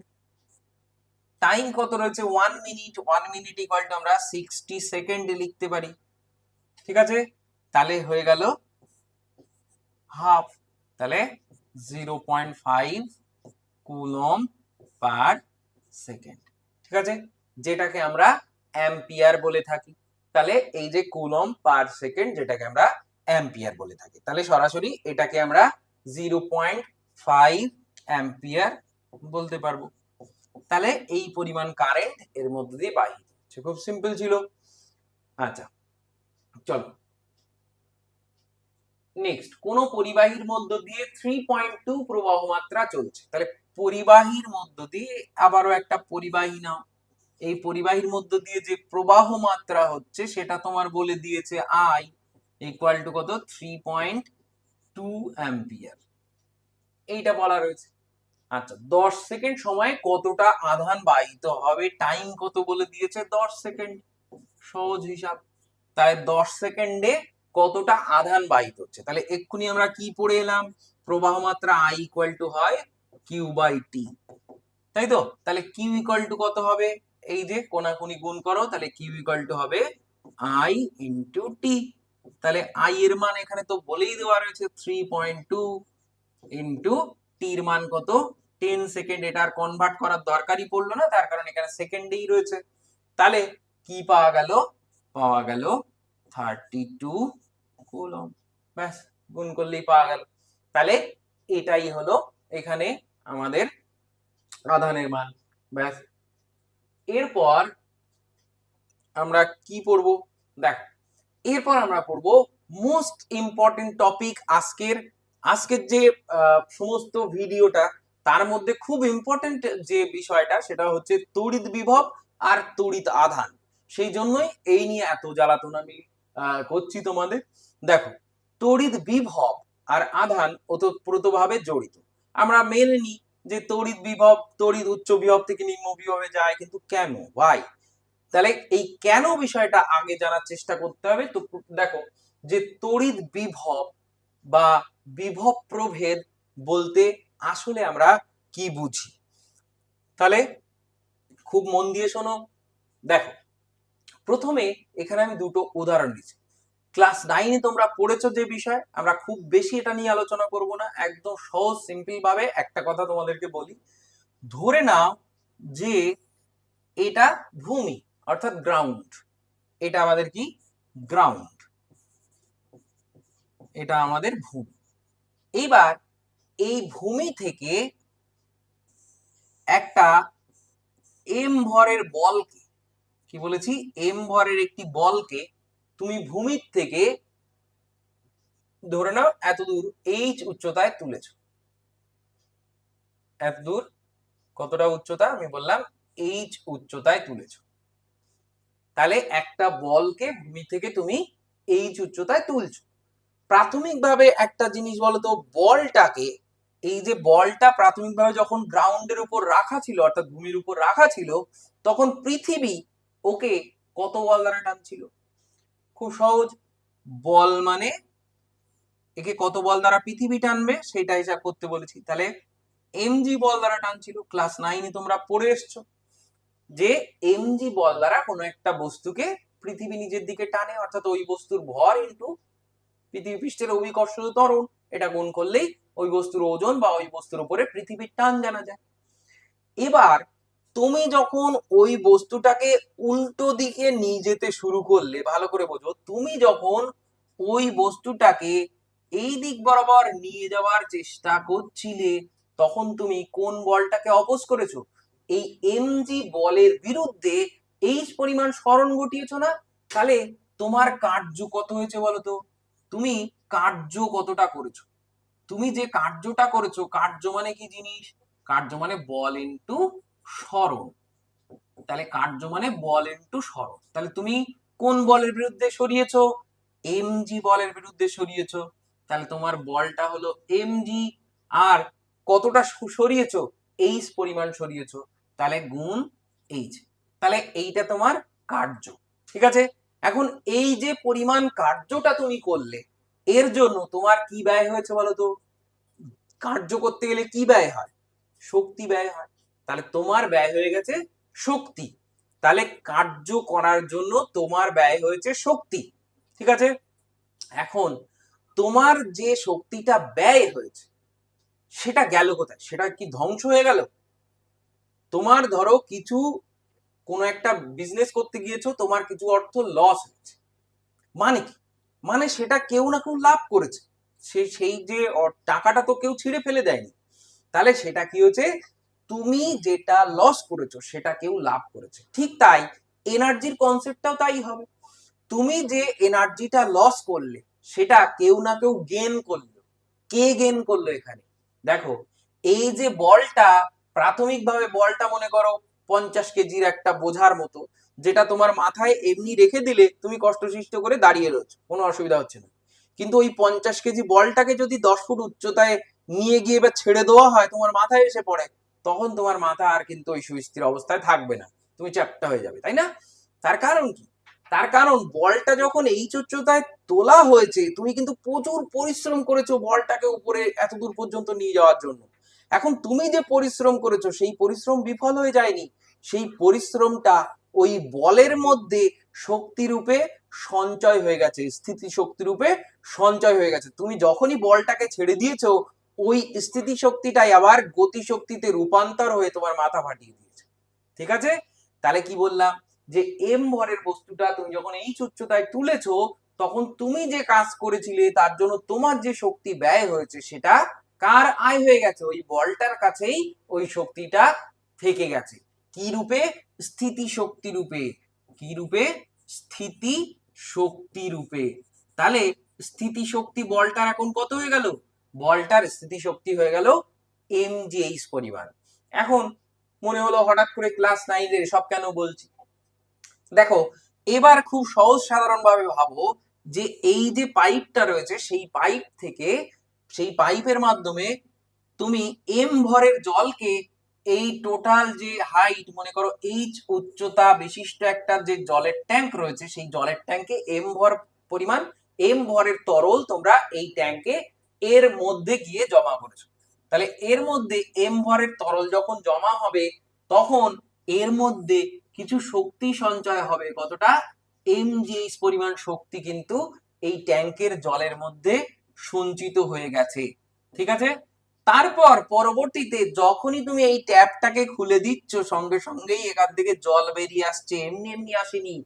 টাইম কত রয়েছে 1 মিনিট, 1 মিনিট ইকুয়াল টু আমরা 60 সেকেন্ডে লিখতে পারি, ঠিক আছে? তাহলে হয়ে গেল হাফ, তাহলে 0.5 কুলম্ব পার সেকেন্ড, ঠিক আছে, যেটাকে আমরা অ্যাম্পিয়ার বলে থাকি। তাহলে এই যে কুলম্ব পার সেকেন্ড যেটাকে আমরা অ্যাম্পিয়ার বলে থাকি, তাহলে সরাসরি এটাকে আমরা 0.5 অ্যাম্পিয়ার বলতে পারবো। তাহলে এই পরিমাণ কারেন্ট এর মধ্যে দিয়ে বাহিত হচ্ছে। খুব সিম্পল ছিল। আচ্ছা চলো নেক্সট, কোন পরিবাহীর মধ্য দিয়ে 3.2 প্রবাহ মাত্রা চলছে। তাহলে পরিবাহীর মধ্য দিয়ে, আবারও একটা পরিবাহী নাও, এই পরিবাহীর মধ্য দিয়ে যে প্রবাহ মাত্রা হচ্ছে সেটা তোমার বলে দিয়েছে আই ইকুয়াল টু কত, 3.2 অ্যাম্পিয়ার, এইটা বলা রয়েছে। আচ্ছা 10 সেকেন্ড সময়ে কতটা আধান বাহিত হবে, টাইম কত বলে দিয়েছে, 10 সেকেন্ড, সহজ হিসাব। তাই 10 সেকেন্ডে কতটা আধান বাহিত হচ্ছে। তাহলে এক্ষুনি আমরা কি পড়ে এলাম, প্রবাহ মাত্রা আই ইকুয়াল টু হয় কিউ বাই টি, তাই তো। তাহলে কিউ ইকুয়াল টু কত হবে, এই যে কোনাকুনি গুণ করো, তাহলে কিউ ইকুয়াল টু হবে আই ইনটু টি। তাহলে আই এর মান এখানে তো বলেই দেওয়া রয়েছে 3.2 ইনটু টির মান কত 10 সেকেন্ড, এটা আর কনভার্ট করার দরকারই পড়লো না, তার কারণ এখানে সেকেন্ডেই রয়েছে। তাহলে কি পাওয়া গেল, পাওয়া গেল 32 কুলম্ব, ব্যাস গুণ করলেই পাওয়া গেল। তাহলে এটাই হলো এখানে আমাদের আধানের মান, ব্যাস। এরপর আমরা কি পড়ব, দেখ এরপর আমরা পড়ব মোস্ট ইম্পর্টেন্ট টপিক আজকের যে সমস্ত ভিডিওটা, তার মধ্যে খুব ইম্পর্টেন্ট যে বিষয়টা সেটা হচ্ছে তড়িৎ বিভব আর তড়িৎ আধান। সেই জন্যই এই নিয়ে এত জ্বালাতন আমি করছি তোমাদের। দেখো তড়িৎ বিভব আর আধান ওতপ্রোতভাবে জড়িত। আমরা মেনে নিই যে তড়িৎ বিভব তড়িৎ উচ্চ বিভব থেকে নিম্ন বিভবে যায়, কিন্তু কেন, ভাই? তাহলে এই কেন বিষয়টা আগে জানার চেষ্টা করতে হবে। তো দেখো যে তড়িৎ বিভব বা বিভব প্রভেদ বলতে আসলে আমরা কি বুঝি, তাহলে খুব মন দিয়ে শোনো। দেখো প্রথমে এখানে আমি দুটো উদাহরণ দিচ্ছি। ক্লাস 9-এ তোমরা পড়েছো যে বিষয়, আমরা খুব বেশি এটা নিয়ে আলোচনা করব না, একদম সহজ সিম্পল ভাবে একটা কথা তোমাদেরকে বলি। ধরে নাও যে এটা ভূমি অর্থাৎ গ্রাউন্ড, এটা আমাদের কি গ্রাউন্ড, এটা আমাদের ভূমি। এইবার এই ভূমি থেকে একটা এম ভরের বলকে, কি বলেছি, এম ভরের একটি বলকে তুমি ভূমির থেকে ধরে নাও এত দূর এইচ উচ্চতায় তুলেছ। এত দূর কতটা উচ্চতা, আমি বললাম এইচ উচ্চতায় তুলেছ। তাহলে একটা বলকে ভূমি থেকে তুমি এইচ উচ্চতায় তুলছো। প্রাথমিকভাবে একটা জিনিস বলতো, বলটাকে, এই যে বলটা প্রাথমিকভাবে যখন গ্রাউন্ডের উপর রাখা ছিল অর্থাৎ ভূমির উপর রাখা ছিল, তখন পৃথিবী ওকে কত বল দ্বারা টানছিল? খুব সহজ, বল মানে একে কত বল দ্বারা পৃথিবী টানবে সেটা হিসাব করতে বলেছি। তাহলে এমজি বল দ্বারা টানছিল। ক্লাস 9-এ তোমরা পড়ে এসছো যে এমজি বল দ্বারা কোনো একটা বস্তুকে পৃথিবী নিজের দিকে টানে, অর্থাৎ ওই বস্তুর ভর ইনটু পৃথিবী পৃষ্ঠের অভিকর্ষজ ত্বরণ, এটা গুণ করলেই ওই বস্তুর ওজন বা ওই বস্তুর উপরে পৃথিবীর টান জানা যায়। এবার তুমি যখন ওই বস্তুটাকে উল্টো দিকে নিয়ে যেতে শুরু করলে, ভালো করে বোঝো, তুমি যখন ওই বস্তুটাকে এই দিক বরাবর নিয়ে যাওয়ার চেষ্টা করছিলে, তখন তুমি কোন বলটাকে অপোজ করেছো? এই এমজি বলের বিরুদ্ধে এইচ পরিমাণ সরণ ঘটিয়েছো না? তাহলে তোমার কার্য কত হয়েছে বলতো? তুমি কার্য কতটা করেছো? তুমি যে কার্যটা করেছো, কার্য মানে কি জিনিস? কার্য মানে বল ইনটু সরণ। তাহলে কার্য মানে বল ইনটু সরণ। তাহলে তুমি কোন বলের বিরুদ্ধে সরিয়েছো? এমজি বলের বিরুদ্ধে সরিয়েছো। তাহলে তোমার বলটা হলো এমজি, আর কতটা সরিয়েছো? এইচ পরিমাণ সরিয়েছো, তাহলে গুণ এইচ। তাহলে এইটা তোমার কার্য, ঠিক আছে। এখন এই যে পরিমাণ কার্যটা তুমি করলে, এর জন্য তোমার কি ব্যয় হয়েছে বলতো? কার্য করতে গেলে কি ব্যয় হয়? শক্তি ব্যয় হয়। তাহলে তোমার ব্যয় হয়ে গেছে শক্তি। তাহলে কার্য করার জন্য তোমার ব্যয় হয়েছে শক্তি, ঠিক আছে। এখন তোমার যে শক্তিটা ব্যয় হয়েছে সেটা গেল কোথায়? সেটা কি ধ্বংস হয়ে গেল? তোমার ধরো কিছু কোনো একটা বিজনেস করতে গিয়েছো, তোমার কিছু অর্থ লস হয়েছে, মানে কি? মানে সেটা কেউ না কেউ লাভ করেছে, সেই যে টাকাটা তো কেউ ছিঁড়ে ফেলে দেয়নি। তাহলে সেটা কি হচ্ছে? তুমি যেটা লস করেছো সেটা কেউ লাভ করেছে। ঠিক তাই এনার্জির কনসেপ্টটাও তাই হবে। তুমি যে এনার্জিটা লস করলে সেটা কেউ না কেউ গেন করলো। কে গেন করলো এখানে? দেখো, এই যে বলটা, প্রাথমিকভাবে বলটা মনে করো 50 কেজির একটা বোঝার মতো, যেটা তোমার মাথায় এমনি রেখে দিলে তুমি কষ্টসৃষ্ট করে দাঁড়িয়ে রয়েছো, কোনো অসুবিধা হচ্ছে না। কিন্তু ওই 50 কেজি বলটাকে যদি 10 ফুট উচ্চতায় নিয়ে গিয়ে এবার ছেড়ে দেওয়া হয়, তোমার মাথায় এসে পড়ে, তখন তোমার মাথা আর কিন্তু ওই সুস্থির অবস্থায় থাকবে না, তুমি চ্যাপ্টা হয়ে যাবে, তাই না? তার কারণ কি? তার কারণ বলটা যখন এই উচ্চতায় তোলা হয়েছে, তুমি কিন্তু প্রচুর পরিশ্রম করেছো বলটাকে উপরে এত দূর পর্যন্ত নিয়ে যাওয়ার জন্য। এখন তুমি যে পরিশ্রম করেছো সেই পরিশ্রম বিফল হয়ে যায়নি, সেই পরিশ্রমটা ওই বলের মধ্যে শক্তি রূপে সঞ্চয় হয়ে গেছে, স্থিতি শক্তি রূপে সঞ্চয় হয়ে গেছে। তুমি যখনই বলটাকে ছেড়ে দিয়েছো, ওই স্থিতি শক্তিটাই আবার গতি শক্তিতে রূপান্তর হয়ে তোমার মাথা ফাটিয়ে দিয়েছে। ঠিক আছে? তাহলে কি বললাম, যে এম ভরের বস্তুটা তুমি যখন এই উচ্চতায় তুলেছো, তখন তুমি যে কাজ করেছিলে তার জন্য তোমার যে শক্তি ব্যয় হয়েছে সেটা কার আয় হয়ে গেছে? ওই বলটার কাছেই ওই শক্তিটা থেকে গেছে। কি রূপে? স্থিতি শক্তি রূপে। কি রূপে? স্থিতি শক্তি রূপে। তাহলে স্থিতি শক্তি বলটার এখন কত হয়ে গেল? বলটার স্থিতি শক্তি হয়ে গেল mgh পরিমাণ। এখন মনে হলো হঠাৎ করে ক্লাস 9 সব কেন বলছি? দেখো, এবার খুব সহজ সাধারণ ভাবে ভাবো, যে এই যে পাইপটা রয়েছে সেই পাইপ থেকে, সেই পাইপের মাধ্যমে তুমি এম ভরের জলকে, এই টোটাল যে হাইট মনে করো এইচ উচ্চতা বিশিষ্ট একটা যে জলের ট্যাঙ্ক রয়েছে, সেই জলের ট্যাঙ্কে এম ভর পরিমাণ, এম ভরের তরল তোমরা এই ট্যাঙ্কে এর মধ্যে গিয়ে জমা করেছো। তাহলে এর মধ্যে এম ভরের তরল যখন জমা হবে, তখন এর মধ্যে কিছু শক্তি সঞ্চয় হবে। কতটা? mgh পরিমাণ শক্তি কিন্তু এই ট্যাঙ্কের জলের মধ্যে সঞ্চিত হয়ে গেছে। ঠিক আছে? তারপর পরবর্তীতে যখনই তুমি এই ট্যাপটাকে খুলে দিচ্ছ, সঙ্গে সঙ্গেই এখান থেকে জল বেরিয়ে আসছে, এমনি এমনি আসেনি।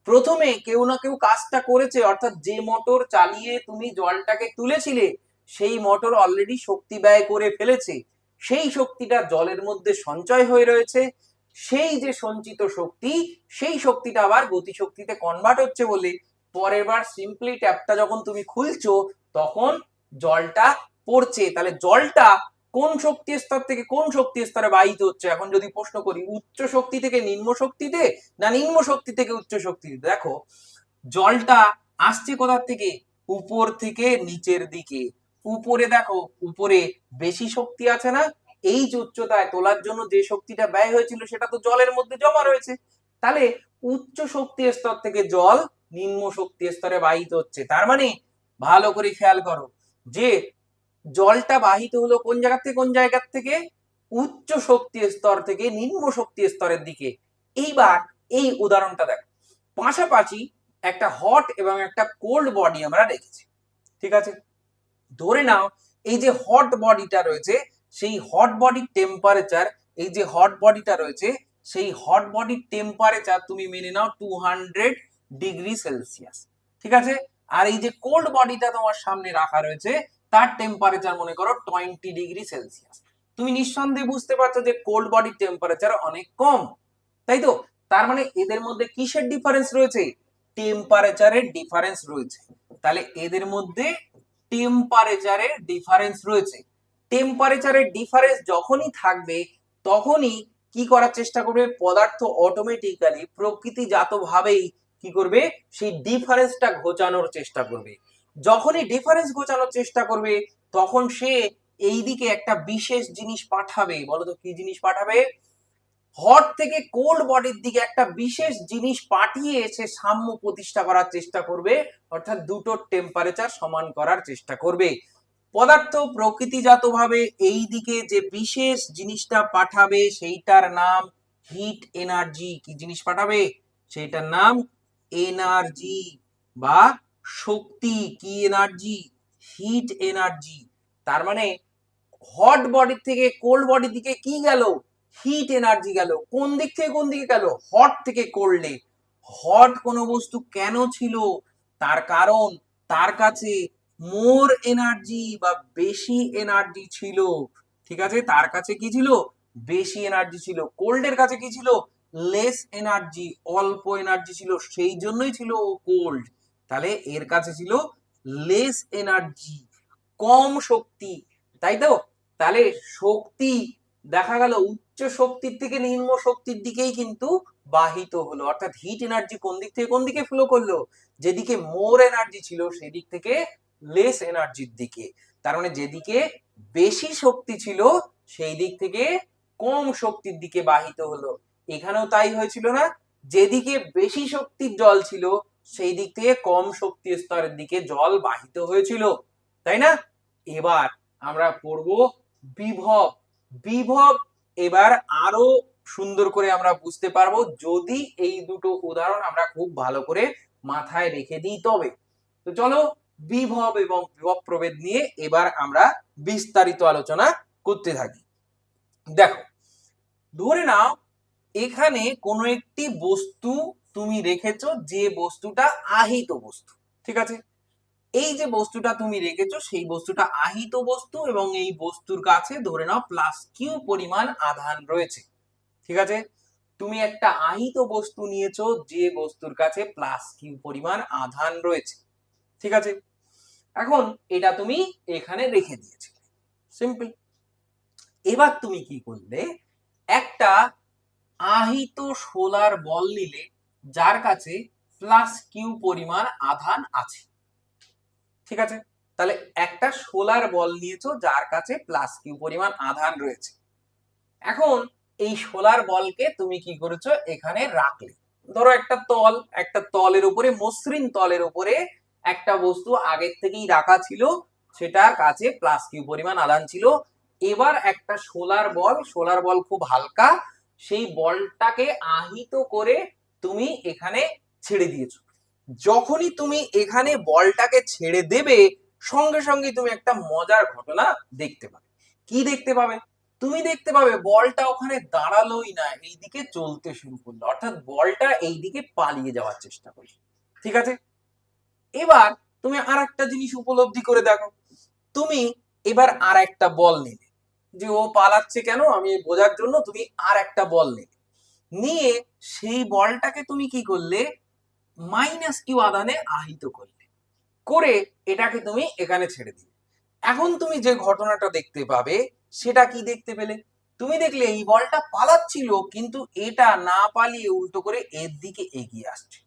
প্রথমে কেউ না কেউ কাজটা করেছে, অর্থাৎ যে মোটর চালিয়ে তুমি জলটাকে তুলেছিলে সেই মোটর অলরেডি শক্তি ব্যয় করে ফেলেছে, সেই শক্তিটা জলের মধ্যে সঞ্চয় হয়ে রয়েছে। সেই যে সঞ্চিত শক্তি, সেই শক্তিটা আবার গতি শক্তিতে কনভার্ট হচ্ছে বলে পরের বার সিম্পলি ট্যাপটা যখন তুমি খুলছো তখন জলটা পড়ছে। তাহলে জলটা কোন শক্তি স্তর থেকে কোন শক্তি স্তরে বাহিত হচ্ছে? এখন যদি প্রশ্ন করি, উচ্চ শক্তি থেকে নিম্ন শক্তিতে না নিম্ন শক্তি থেকে উচ্চ শক্তিতে? দেখো, জলটা আসছে কোথা থেকে? উপর থেকে নিচের দিকে। উপরে দেখো, উপরে বেশি শক্তি আছে না? এই যে উচ্চতায় তোলার জন্য যে শক্তিটা ব্যয় হয়েছিল সেটা তো জলের মধ্যে জমা রয়েছে। তাহলে উচ্চ শক্তি স্তর থেকে জল নিম্ন শক্তি স্তরে বাহিত হচ্ছে। তার মানে ভালো করে খেয়াল করো, যে জলটা বাহিত হলো কোন জায়গা থেকে কোন জায়গা থেকে? উচ্চ শক্তি স্তর থেকে নিম্ন শক্তি স্তরের দিকে। এইবার এই উদাহরণটা দেখো, পাশাপাশি একটা হট এবং একটা কোল্ড বডি আমরা রেখেছি। ঠিক আছে? ধরে নাও এই যে হট বডিটা রয়েছে, সেই হট বডির টেম্পারেচার, এই যে হট বডিটা রয়েছে সেই হট বডির টেম্পারেচার তুমি মেনে নাও 200 ডিগ্রি সেলসিয়াস। ঠিক আছে? আর এই যে কোল্ড বডিটা তোমার সামনে রাখা রয়েছে তার টেম্পারেচার মনে করো 20 ডিগ্রি সেলসিয়াস। তুমি নিঃসন্দেহে বুঝতে পারছো যে কোল্ড বডির টেম্পারেচার অনেক কম, তাই তো? তার মানে এদের মধ্যে কিসের ডিফারেন্স রয়েছে? টেম্পারেচারের ডিফারেন্স রয়েছে। তাহলে এদের মধ্যে টেম্পারেচারের ডিফারেন্স রয়েছে। টেম্পারেচারের ডিফারেন্স যখনই থাকবে তখনই কি করার চেষ্টা করবে? পদার্থ অটোমেটিক্যালি প্রকৃতিজাতভাবেই কি করবে? সেই ডিফারেন্সটা ঘোচানোর চেষ্টা করবে। যখনই ডিফারেন্স ঘোচানোর চেষ্টা করবে তখন সে এইদিকে একটা বিশেষ জিনিস পাঠাবে। বলো তো কি জিনিস পাঠাবে? হট থেকে কোল্ড বডির দিকে একটা বিশেষ জিনিস পাঠিয়ে সে সাম্য প্রতিষ্ঠা করার চেষ্টা করবে, অর্থাৎ দুটো টেম্পারেচার সমান করার চেষ্টা করবে। পদার্থ প্রকৃতিজাতভাবে এই দিকে যে বিশেষ জিনিসটা পাঠাবে সেইটার নাম হিট এনার্জি। কি জিনিস পাঠাবে? সেইটার নাম এনার্জি বা শক্তি। কি এনার্জি? Hit energy. তার মানে হট বডি থেকে কোল্ড বডির দিকে কি গেল? হিট এনার্জি গেল। কোন দিক থেকে কোন দিকে গেল? হট থেকে কোল্ডে। হট কোনো বস্তু কেন ছিল? তার কারণ তার কাছে মোর এনার্জি বা বেশি এনার্জি ছিল। ঠিক আছে? তার কাছে কি ছিল? বেশি এনার্জি ছিল, কোল্ডের কাছে কি ছিল, লেস এনার্জি, অল্প এনার্জি ছিল, সেই জন্যই ছিল ও কোল্ড। তাহলে এর কাছে ছিল লেস এনার্জি, কম শক্তি, তাই তো? তাহলে শক্তি দেখা গেল উচ্চ শক্তির থেকে নিম্ন শক্তির দিকেই কিন্তু বাহিত হলো, অর্থাৎ হিট এনার্জি কোন দিক থেকে কোন দিকে ফ্লো করলো, যেদিকে মোর এনার্জি ছিল সেদিক থেকে লেস এনার্জির দিকে। তার মানে যেদিকে বেশি শক্তি ছিল সেই দিক থেকে কম শক্তির দিকে বাহিত হলো। এখানেও তাই হয়েছিল না, যেদিকে বেশি শক্তির জল ছিল সেই দিক থেকে কম শক্তি স্তরের দিকে জল বাহিত হয়েছিল, তাই না? এবার আমরা পড়বো বিভব। বিভব এবার আরো সুন্দর করে আমরা বুঝতে পারবো যদি এই দুটো উদাহরণ আমরা খুব ভালো করে মাথায় রেখে দিই তবে। তো চলো বিভব এবং বিভব প্রভেদ নিয়ে এবার আমরা বিস্তারিত আলোচনা করতে থাকি। দেখো, ধরে নাও এখানে কোনো একটি বস্তু তুমি রেখেছো, যে বস্তুটা আহিত বস্তু, ঠিক আছে? এই যে বস্তুটা তুমি রেখেছো সেই বস্তুটা আহিত বস্তু এবং এই বস্তুর কাছে ধরে নাও প্লাস কিউ পরিমাণ আধান রয়েছে, ঠিক আছে? তুমি একটা আহিত বস্তু নিয়েছো যে বস্তুর কাছে প্লাস কিউ পরিমাণ আধান রয়েছে, ঠিক আছে? এখন এটা তুমি এখানে রেখে দিয়েছিলে, সিম্পল। এবার তুমি কি করলে, একটা আহিত সোলার বল নিলে যার কাছে প্লাস কিউ পরিমাণ আধান আছে, ঠিক আছে? তাহলে একটা সোলার বল নিয়েছো যার কাছে প্লাস কিউ পরিমাণ আধান রয়েছে। এখন এই সোলার বলকে তুমি কি করেছো, এখানে রাখলে। ধরো একটা তলের উপরে, মসৃণ তলের উপরে একটা বস্তু আগের থেকেই রাখা ছিল, সেটার কাছে প্লাস কিউ পরিমাণ আধান ছিল। এবার একটা সোলার বল খুব হালকা, সেই বলটাকে আহিত করে তুমি এখানে ছেড়ে দিয়েছো। যখনই তুমি এখানে বলটাকে ছেড়ে দেবে সঙ্গে সঙ্গে তুমি একটা মজার ঘটনা দেখতে পাবে। কি দেখতে পাবে? তুমি দেখতে পাবে বলটা ওখানে দাঁড়ালোই না, এইদিকে চলতে শুরু করলো, অর্থাৎ বলটা এইদিকে পালিয়ে যাওয়ার চেষ্টা করলো, ঠিক আছে? এবার তুমি আর একটা জিনিস উপলব্ধি করে দেখো, তুমি এবার আর একটা বল নিলে, যে ও পালাচ্ছে কেন আমি বোঝার জন্য তুমি আর একটা বল নিলে, নিয়ে সেই বলটাকে তুমি কি করলে, মাইনাস কিউ আধানে আহিত করলে, করে এটাকে তুমি এখানে ছেড়ে দিলে। এখন তুমি যে ঘটনাটা দেখতে পাবে সেটা কি দেখতে পেলে, তুমি দেখলে এই বলটা পালাচ্ছিল কিন্তু এটা না পালিয়ে উল্টো করে এর দিকে এগিয়ে আসছে,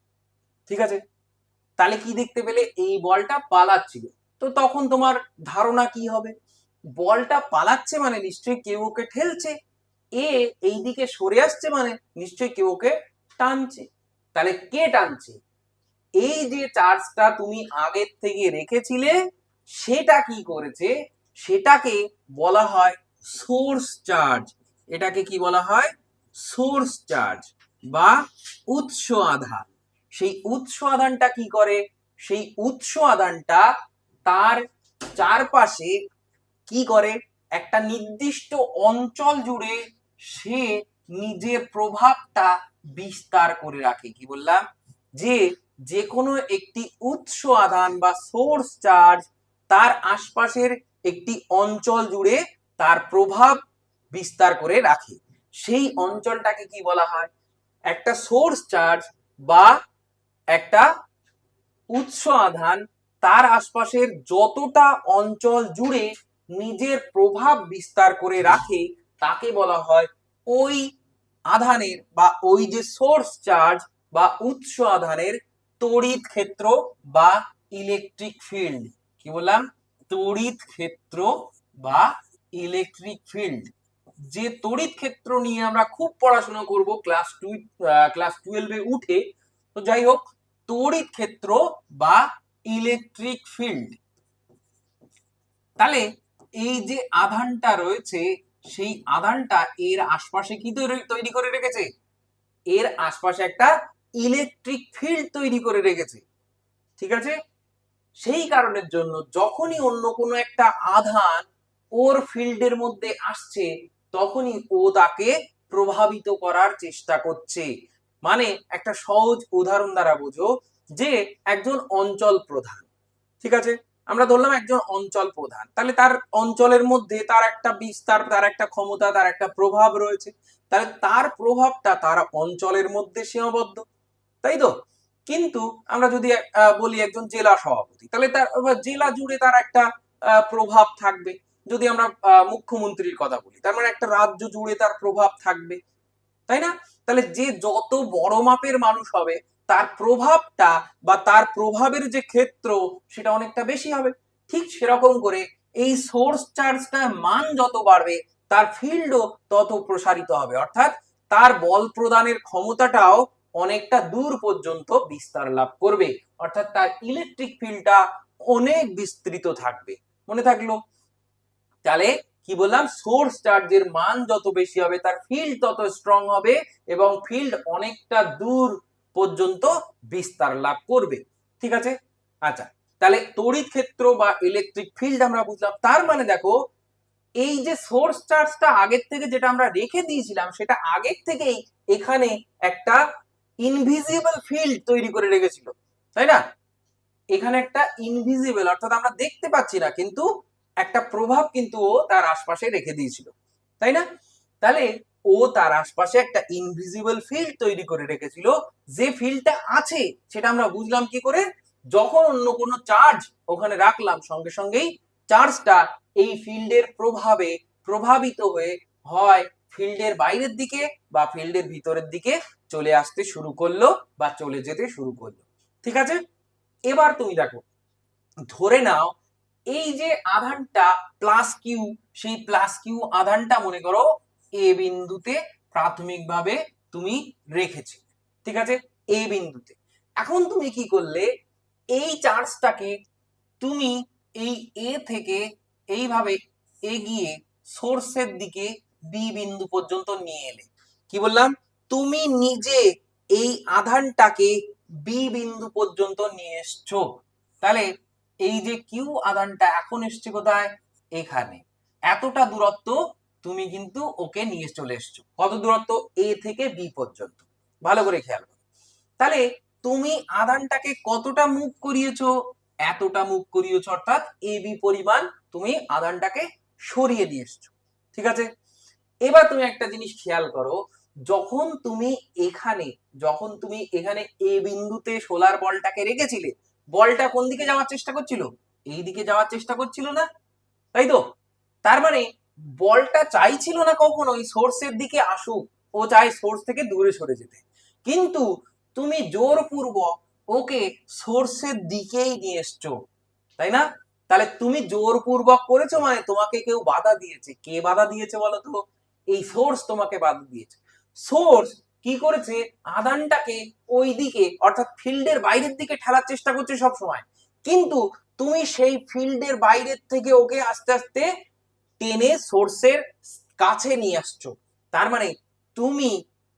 ঠিক আছে? তাহলে কি দেখতে পেলে, এই বলটা পালাচ্ছিল, তো তখন তোমার ধারণা কি হবে, বলটা পালাচ্ছে মানে নিশ্চয়ই কেউ ওকে ঠেলছে, এ এইদিকে সরে আসছে মানে নিশ্চয়ই কেউ ওকে টানছে। তাহলে কে টানছে? এই যে চার্জটা তুমি আগের থেকে রেখেছিলে সেটা কি করেছে, সেটাকে বলা হয় সোর্স চার্জ। এটাকে কি বলা হয়? সোর্স চার্জ বা উৎস আধান। সেই উৎস আধানটা কি করে, সেই উৎস আধানটা তার চারপাশে কি করে, একটা নির্দিষ্ট অঞ্চল জুড়ে সে নিজের প্রভাবটা বিস্তার করে রাখে। কি বললাম, যে যে কোনো একটি উৎস আধান বা সোর্স চার্জ তার আশপাশের একটি অঞ্চল জুড়ে তার প্রভাব বিস্তার করে রাখে, সেই অঞ্চলটাকে কি বলা হয়? একটা সোর্স চার্জ বা একটা উৎস আধান তার আশপাশের যতটা অঞ্চল জুড়ে নিজের প্রভাব বিস্তার করে রাখে তাকে বলা হয় ওই আধানের বা ওই যে সোর্স চার্জ বা উৎস আধানের তড়িৎ ক্ষেত্র বা ইলেকট্রিক ফিল্ড। কি বললাম? তড়িৎ ক্ষেত্র বা ইলেকট্রিক ফিল্ড। যে তড়িৎ ক্ষেত্র নিয়ে আমরা খুব পড়াশোনা করব ক্লাস 12 এ উঠে, তো যাই হোক, তড়িৎ ক্ষেত্র বা ইলেকট্রিক ফিল্ড। তাহলে এই যে আধানটা রয়েছে সেই আধানটা এর আশপাশে কি তৈরি করে রেখেছে, এর আশপাশে একটা ইলেকট্রিক ফিল্ড তৈরি করে রেখেছে, ঠিক আছে? সেই কারণের জন্য যখনই অন্য কোনো একটা আধান ওর ফিল্ডের মধ্যে আসছে তখনই ও তাকে প্রভাবিত করার চেষ্টা করছে। মানে একটা সহজ উদাহরণ দ্বারা বোঝো, যে একজন অঞ্চল প্রধান, ঠিক আছে, আমরা ধরলাম একজন অঞ্চল প্রধান, তাহলে তার অঞ্চলের মধ্যে তার একটা বিস্তার, তার একটা ক্ষমতা, তার একটা প্রভাব রয়েছে, তাহলে তার প্রভাবটা তার অঞ্চলের মধ্যে সীমাবদ্ধ, তাই তো? কিন্তু আমরা যদি বলি একজন জেলা সভাপতি, তাহলে তার জেলা জুড়ে তার একটা প্রভাব থাকবে। যদি আমরা মুখ্যমন্ত্রীর কথা বলি, তার মানে একটা রাজ্য জুড়ে তার প্রভাব থাকবে, তাই না? তাহলে যে যত বড় মাপের মানুষ হবে, তার প্রভাবটা বা তার প্রভাবের যে ক্ষেত্র সেটা অনেকটা বেশি হবে। ঠিক সেরকম করে এই সোর্স চার্জটার মান যত বাড়বে, তার ফিল্ডও তত প্রসারিত হবে, অর্থাৎ তার বল প্রদানের ক্ষমতাটাও অনেকটা দূর পর্যন্ত বিস্তার লাভ করবে, অর্থাৎ তার ইলেকট্রিক ফিল্ডটা অনেক বিস্তৃত থাকবে। মনে থাকলো? তাহলে কি বললাম, সোর্স চার্জের মান যত বেশি হবে তার ফিল্ড তত স্ট্রং হবে এবং ফিল্ড অনেকটা দূর পর্যন্ত বিস্তার লাভ করবে। ঠিক আছে? আচ্ছা, তাহলে তড়িৎ ক্ষেত্র বা ইলেকট্রিক ফিল্ড আমরা বুঝলাম। তার মানে দেখো, এই যে সোর্স চার্জটা আগের থেকে যেটা আমরা রেখে দিয়েছিলাম, সেটা আগের থেকেই এখানে একটা ইনভিজিবল ফিল্ড তৈরি করে রেখেছিল, তাই না? এখানে একটা ইনভিজিবল, অর্থাৎ আমরা দেখতে পাচ্ছি না, কিন্তু একটা প্রভাব কিন্তু ও তার আশপাশে রেখে দিয়েছিল, তাই না? তাহলে ও তার আশপাশে একটা ইনভিজিবল ফিল্ড তৈরি করে রেখেছিল। যে ফিল্ডটা আছে সেটা আমরা বুঝলাম কি করে, যখন অন্য কোনো চার্জ ওখানে রাখলাম, সঙ্গে সঙ্গেই চার্জটা এই ফিল্ডের প্রভাবে প্রভাবিত হয়ে হয় ফিল্ডের বাইরের দিকে বা ফিল্ডের ভিতরের দিকে চলে আসতে শুরু করলো বা চলে যেতে শুরু করলো। ঠিক আছে? এবার তুমি দেখো, ধরে নাও এই যে আধানটা প্লাস কিউ, সেই প্লাস কিউ আধানটা মনে করো এ বিন্দুতে প্রাথমিকভাবে তুমি রেখেছি, ঠিক আছে? এ বিন্দুতে। এখন তুমি কি করলে, এই চার্জটাকে তুমি এই এ থেকে এইভাবে এগিয়ে সোর্সের দিকে বি বিন্দু পর্যন্ত নিয়ে এলে। কি বললাম? তুমি নিজে এই আধানটাকে বি বিন্দু পর্যন্ত নিয়ে এসছো। তাহলে এই যে কিউ আধানটা এখন এসছে কোথায়? এখানে। এতটা দূরত্ব তুমি কিন্তু ওকে নিয়ে চলে এসছো। কত দূরত্ব? এ থেকে বি পর্যন্ত। ভালো করে খেয়াল করো। তাহলে তুমি আধানটাকে কতটা মুভ করিয়েছো? এতটা মুভ করিয়েছো, অর্থাৎ এ বি পরিমাণ তুমি আধানটাকে সরিয়ে দিয়ে এসছো। ঠিক আছে? এবার তুমি একটা জিনিস খেয়াল করো, যখন তুমি এখানে যখন তুমি এখানে এ বিন্দুতে সোলার বলটাকে রেখেছিলে, বলটা কোন দিকে যাওয়ার চেষ্টা করছিল? এই দিকে যাওয়ার চেষ্টা করছিল না, তাই তো? তার মানে বলটা চাইছিল না কখনো এই সোর্সের দিকে আসুক, ও চায় সোর্স থেকে দূরে সরে যেতে। কিন্তু তুমি জোরপূর্বক ওকে সোর্সের দিকেই নিয়ে এসছো, তাই না? তাহলে তুমি জোরপূর্বক করেছো, মানে তোমাকে কেউ বাধা দিয়েছে। কে বাধা দিয়েছে বলো তো? এই সোর্স তোমাকে বাধা দিয়েছে। সোর্স কি করেছে? আধানটাকে ওই দিকে, অর্থাৎ ফিল্ডের বাইরের দিকে ঠেলার চেষ্টা করছে সব সময়। কিন্তু তুমি সেই ফিল্ডের বাইরের থেকে ওকে আস্তে আস্তে টেনে সোর্সের কাছে নিয়ে আসছো। তার মানে তুমি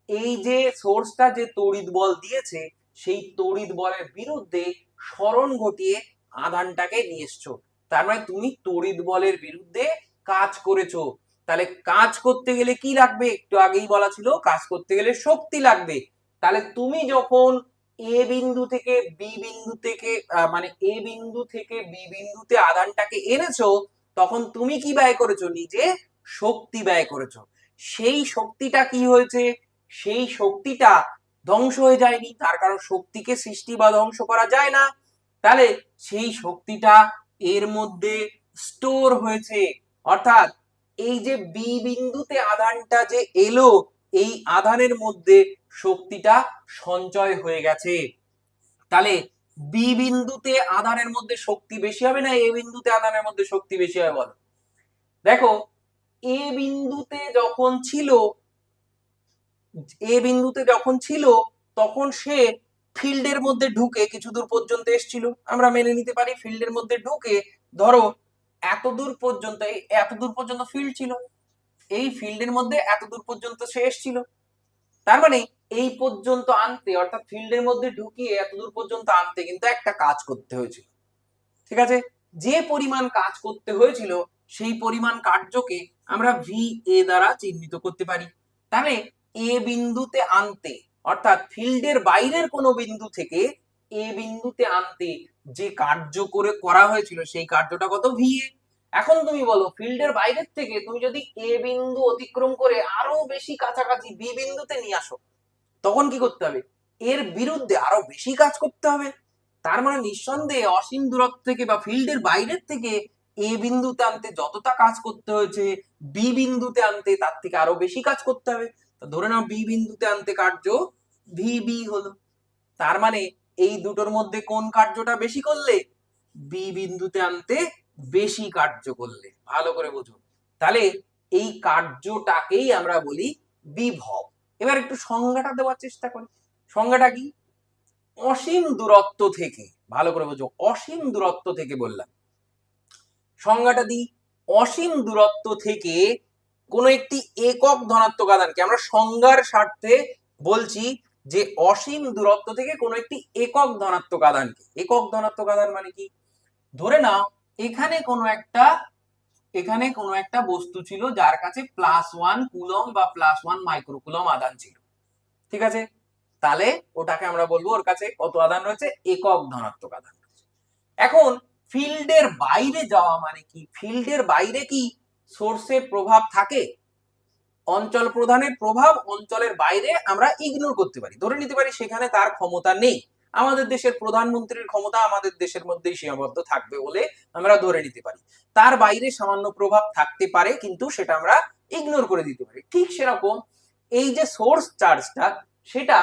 এই যে সোর্সটা যে তড়িৎ বল দিয়েছে, সেই তড়িৎ বলের বিরুদ্ধে সরণ ঘটিয়ে আধানটাকে নিয়ে এসছো। তার মানে তুমি তড়িৎ বলের বিরুদ্ধে কাজ করেছো। তাহলে কাজ করতে গেলে কি লাগবে? একটু আগেই বলা ছিল, কাজ করতে গেলে শক্তি লাগবে। তাহলে তুমি যখন এ বিন্দু থেকে বি বিন্দু থেকে মানে এ বিন্দু থেকে বি বিন্দুতে আধানটাকে এনেছো, তখন তুমি কি ব্যয় করেছো? নিজে শক্তি ব্যয় করেছো। সেই শক্তিটা কি হয়েছে? সেই শক্তিটা ধ্বংস হয়ে যায়নি, তার কারণ শক্তিকে সৃষ্টি বা ধ্বংস করা যায় না। তাহলে সেই শক্তিটা এর মধ্যে স্টোর হয়েছে, অর্থাৎ এই যে বি বিন্দুতে আধানটা যে এলো, এই আধানের মধ্যে শক্তিটা সঞ্চয় হয়ে গেছে। তাহলে বি বিন্দুতে আধানের মধ্যে শক্তি বেশি হবে না এ বিন্দুতে আধানের মধ্যে শক্তি বেশি হবে? বলো। দেখো, এ বিন্দুতে যখন ছিল এ বিন্দুতে যখন ছিল তখন সে ফিল্ডের মধ্যে ঢুকে কিছু দূর পর্যন্ত এসেছিল, আমরা মেনে নিতে পারি। ফিল্ডের মধ্যে ঢুকে ধরো এত দূর পর্যন্ত ফিল্ড ছিল, এই ফিল্ডের মধ্যে এত দূর পর্যন্ত সে এসেছিল। তার মানে এই পর্যন্ত আনতে, অর্থাৎ ফিল্ডের মধ্যে ঢুকিয়ে এত দূর পর্যন্ত আনতে কিন্তু একটা কাজ করতে হয়েছিল। ঠিক আছে? যে পরিমাণ কাজ করতে হয়েছিল, সেই পরিমাণ কার্যকে আমরা ভি এ দ্বারা চিহ্নিত করতে পারি। তাহলে এ বিন্দুতে আনতে, অর্থাৎ ফিল্ডের বাইরের কোনো বিন্দু থেকে এ বিন্দুতে আনতে যে কার্য করে করা হয়েছিল সেই কার্যটা কত VA। এখন তুমি বলো ফিল্ডের বাইরের থেকে তুমি যদি এ বিন্দু অতিক্রম করে আরো বেশি কাছাকাছি বি বিন্দুতে নিয়ে আসো, তখন কি করতে হবে? এর বিরুদ্ধে আরো বেশি কাজ করতে হবে। তার মানে নিঃসন্দেহে অসীম দূরত্ব থেকে বা ফিল্ডের বাইরের থেকে এ বিন্দুতে আনতে যতটা কাজ করতে হয়েছে বি বিন্দুতে আনতে তার থেকে আরো বেশি কাজ করতে হবে। ধরে নাও বি বিন্দুতে আনতে কার্য VB হলো। তার মানে এই দুটোর মধ্যে কোন কার্যটা বেশি করলে? বি বিন্দুতে আনতে বেশি কার্য করলে। ভালো করে বুঝুন। তাহলে এই কার্যটাকেই আমরা বলি বিভব। এবার একটু সংজ্ঞাটা দেওয়ার চেষ্টা করি। সংজ্ঞাটা কি? অসীম দূরত্ব থেকে, ভালো করে বুঝো, অসীম দূরত্ব থেকে বললাম। সংজ্ঞাটা দিই, অসীম দূরত্ব থেকে কোন একটি একক ধনাত্মক আধানকে, আমরা সংজ্ঞার স্বার্থে বলছি যে অসীম দূরত্ব থেকে কোন একটি একক ধনাত্মক আধানকে, একক ধনাত্মক আধান মানে কি? ধরে নাও এখানে কোনো একটা বস্তু ছিল যার কাছে +1 কুলম বা +1 মাইক্রোকুলম আধান ছিল, ঠিক আছে? তাহলে ওটাকে আমরা বলবো ওর কাছে কত আধান রয়েছে? একক ধনাত্মক আধান। এখন ফিল্ডের বাইরে যাওয়া মানে কি? ফিল্ডের বাইরে কি সোর্সের প্রভাব থাকে? অঞ্চল প্রধানের প্রভাব অঞ্চলের বাইরে আমরা ইগনোর করতে পারি, ধরে নিতে পারি সেখানে তার ক্ষমতা নেই। আমাদের দেশের প্রধানমন্ত্রীর ক্ষমতা আমাদের দেশের মধ্যেই সীমাবদ্ধ থাকবে বলে আমরা ধরে নিতে পারি। তার বাইরে সামান্য প্রভাব থাকতে পারে, কিন্তু সেটা আমরা ইগনোর করে দিতে পারি। ঠিক সেরকম এই যে সোর্স চার্জটা, সেটা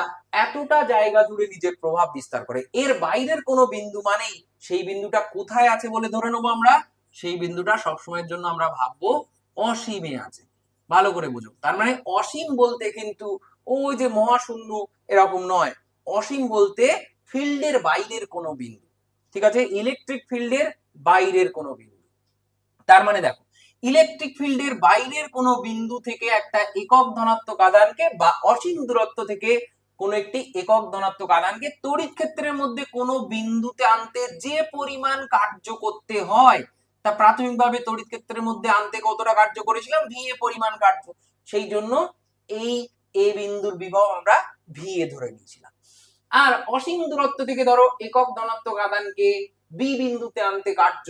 এতটা জায়গা জুড়ে নিজের প্রভাব বিস্তার করে। এর বাইরের কোনো বিন্দু মানেই সেই বিন্দুটা কোথায় আছে বলে ধরে নেবো আমরা? সেই বিন্দুটা সবসময়ের জন্য আমরা ভাববো অসীমে আছে। ভালো করে বুঝো। তার মানে অসীম বলতে কিন্তু ওই যে মহাশূন্য এরকম নয়। অসীম বলতে ফিল্ডের বাইরের কোনো বিন্দু, ঠিক আছে? ইলেকট্রিক ফিল্ডের বাইরের কোনো বিন্দু। তার মানে দেখো, ইলেকট্রিক ফিল্ডের বাইরের কোনো বিন্দু থেকে একটা একক ধনাত্মক আধানকে বা অসীম দূরত্ব থেকে কোনো একটি একক ধনাত্মক আধানকে তড়িৎ ক্ষেত্রের মধ্যে কোনো বিন্দুতে আনতে যে পরিমাণ কার্য করতে হয়, তা প্রাথমিকভাবে তড়িৎ ক্ষেত্রের মধ্যে আনতে কতটা কার্য করেছিলাম? VA পরিমাণ কার্য। সেই জন্য এই এ বিন্দুর বিভব আমরা VA ধরে নিয়েছিলাম। আর অসীম দূরত্ব থেকে ধরো একক ধনাত্মক আধানকে বি বিন্দুতে আনতে কার্য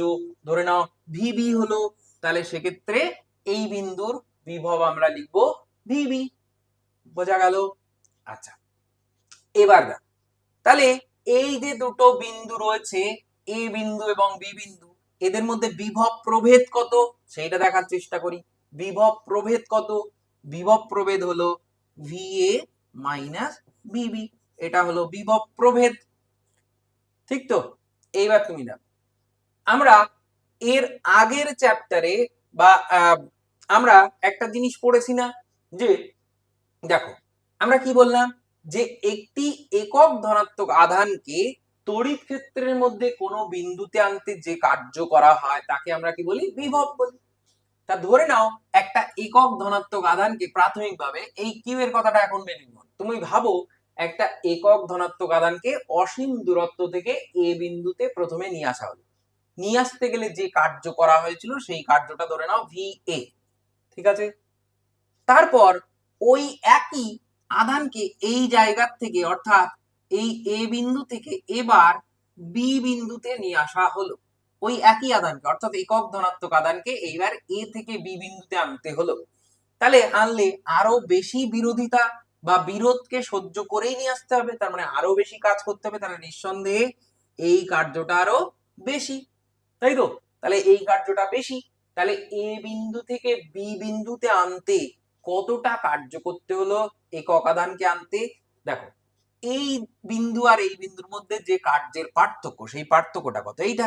ধরে নাও VB হলো, তাহলে সেক্ষেত্রে এই বিন্দুর বিভব আমরা লিখবো VB। বোঝা গেল? আচ্ছা, এবার দেখ, তাহলে এই যে দুটো বিন্দু রয়েছে এ বিন্দু এবং বি বিন্দু, এদের মধ্যে বিভব প্রভেদ কত সেইটা দেখার চেষ্টা করি। বিভব প্রভেদ কত? বিভব প্রভেদ হলো VA মাইনাস VB, এটা হলো বিভব প্রভেদ, ঠিক তো? এইবার তুমি দেখো, আমরা এর আগের চ্যাপ্টারে বা আমরা একটা জিনিস পড়েছি না, যে দেখো আমরা কি বললাম, যে একটি একক ধনাত্মক আধানকে তড়িৎ ক্ষেত্রের মধ্যে কোনো বিন্দুতে আনতে যে কার্য করা হয় তাকে আমরা কি বলি? বিভব বলি। তা ধরে নাও একটা একক ধনাত্মক আধানকে প্রাথমিকভাবে, এই কিউ এর কথাটা এখন মেনে নিও, তুমি ভাবো একটা একক ধনাত্মক আধানকে অসীম দূরত্ব থেকে এ বিন্দুতে প্রথমে নিয়ে আসা হলো। নিয়ে আসতে গেলে যে কার্য করা হয়েছিল সেই কার্যটা ধরে নাও VA, ঠিক আছে? তারপর ওই একই আধানকে এই জায়গার থেকে, অর্থাৎ এই এ বিন্দু থেকে এবার বি বিন্দুতে নিয়ে আসা হলো। ওই একই আধানকে, অর্থাৎ একক ধনাত্মক আধানকে এইবার এ থেকে বি বিন্দুতে আনতে হলো। তাহলে আনলে আরো বেশি বিরোধিতা বা বিরোধকে সহ্য করেই নিয়ে আসতে হবে, তার মানে আরো বেশি কাজ করতে হবে। তাহলে নিঃসন্দেহে এই কার্যটা আরো বেশি, তাই তো? তাহলে এই কার্যটা বেশি। তাহলে এ বিন্দু থেকে বি বিন্দুতে আনতে কতটা কার্য করতে হলো একক আধানকে আনতে? দেখো, এই বিন্দু আর এই বিন্দুর মধ্যে যে কার্যের পার্থক্য, সেই পার্থক্যটা কত? এইটা,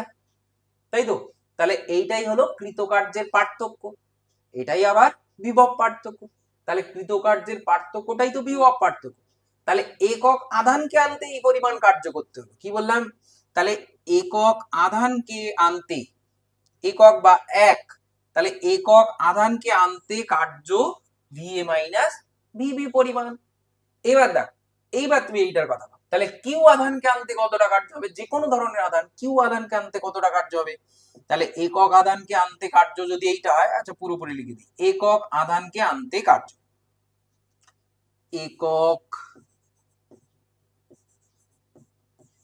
তাই তো? তাহলে এইটাই হলো কৃতকার্যের পার্থক্য, এটাই আবার বিভব পার্থক্য। তাহলে কৃতকার্যের পার্থক্যটাই তো বিভব পার্থক্য। তাহলে একক আধানকে আনতে এই পরিমাণ কার্য করতে হলো, কি বললাম? তাহলে একক আধানকে আনতে, একক বা এক, তাহলে একক আধানকে আনতে কার্য VA মাইনাস VB পরিমাণ। এবার দেখ, এইবার তুমি এইটার কথা ভাব, তাহলে কিউ আধানকে আনতে কতটা কার্য হবে? যে কোনো ধরনের আধান কিউ আধানকে আনতে কতটা কার্য হবে? তাহলে একক আধানকে আনতে কার্য যদি এইটা হয়, আচ্ছা পুরোপুরি লিখে দিই, একক আধানকে আনতে কার্য, একক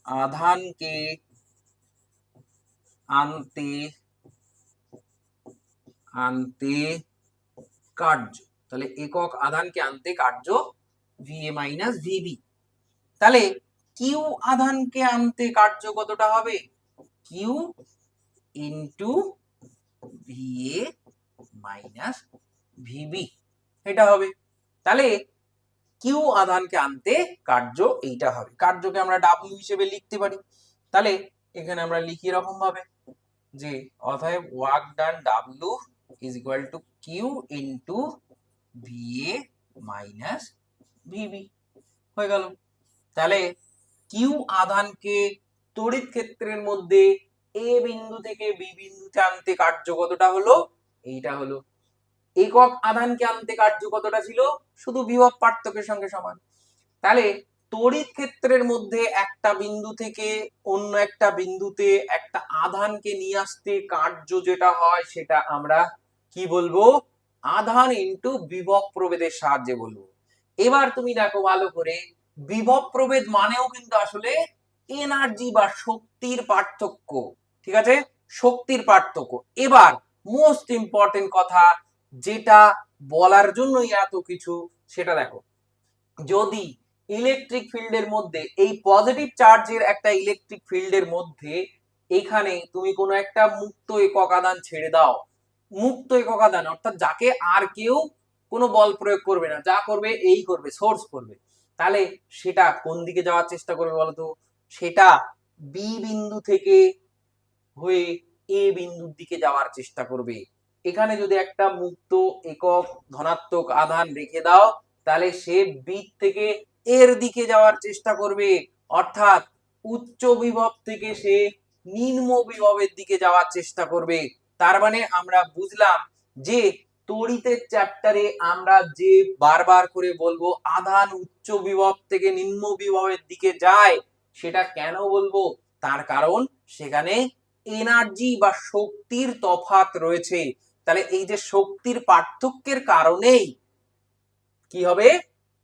আধানকে আনতে আনতে কার্য, তাহলে একক আধানকে আনতে কার্য VA মাইনাস VB। তাহলে কিউ আধানকে আনতে কার্য কতটা হবে? Q into VA minus VB, এটা হবে। তাহলে কিউ আধানকে আনতে কার্য এইটা হবে, কার্যকে আমরা ডাব্লিউ হিসেবে লিখতে পারি। তাহলে এখানে আমরা লিখি এরকম ভাবে যে অতএব work done W is equal to q into VA minus VB, হয়ে গেল। তাহলে কিউ আধানকে তড়িৎ ক্ষেত্রের মধ্যে এ বিন্দু থেকে বি বিন্দুতে আনতে কার্য কতটা হলো? এইটা হলো। একক আধানকে আনতে কার্য কতটা ছিল? শুধু বিভব পার্থক্যের সঙ্গে সমান। তাহলে তড়িৎ ক্ষেত্রের মধ্যে একটা বিন্দু থেকে অন্য একটা বিন্দুতে একটা আধানকে নিয়ে আসতে কার্য যেটা হয় সেটা আমরা কি বলবো? আধান ইনটু বিভব প্রভেদের সাহায্যে বলবো। এবার তুমি দেখো ভালো করে, বিভব প্রভেদ মানেও কিন্তু আসলে এনার্জি বা শক্তির পার্থক্য, ঠিক আছে? শক্তির পার্থক্য। এবার মোস্ট ইম্পর্টেন্ট কথা যেটা বলার জন্যই এত কিছু, সেটা দেখো, যদি ইলেকট্রিক ফিল্ডের মধ্যে এই পজিটিভ চার্জের একটা ইলেকট্রিক ফিল্ডের মধ্যে এখানে তুমি কোনো একটা মুক্ত একক আধান ছেড়ে দাও, মুক্ত একক আধান অর্থাৎ যাকে আর কেউ কোনো বল প্রয়োগ করবে না, যা করবে এই করবে, সোর্স করবে, তাহলে সেটা কোন দিকে যাওয়ার চেষ্টা করবে বলতো? সেটা বি বিন্দু থেকে হয়ে এ বিন্দুর দিকে যাওয়ার চেষ্টা করবে। এখানে যদি একটা মুক্ত একক ধনাত্মক আধান রেখে দাও তাহলে সে বি থেকে এর দিকে যাওয়ার চেষ্টা করবে, অর্থাৎ উচ্চ বিভব থেকে সে নিম্ন বিভবের দিকে যাওয়ার চেষ্টা করবে। তার মানে আমরা বুঝলাম যে তড়িতের চ্যাপ্টারে আমরা যে বারবার করে বলবো আধান উচ্চ বিভব থেকে নিম্ন বিভবের দিকে যায়, সেটা কেন বলবো? তার কারণ সেখানে এনার্জি বা শক্তির তফাৎ রয়েছে। তাহলে এই যে শক্তির পার্থক্যের কারণেই কি হবে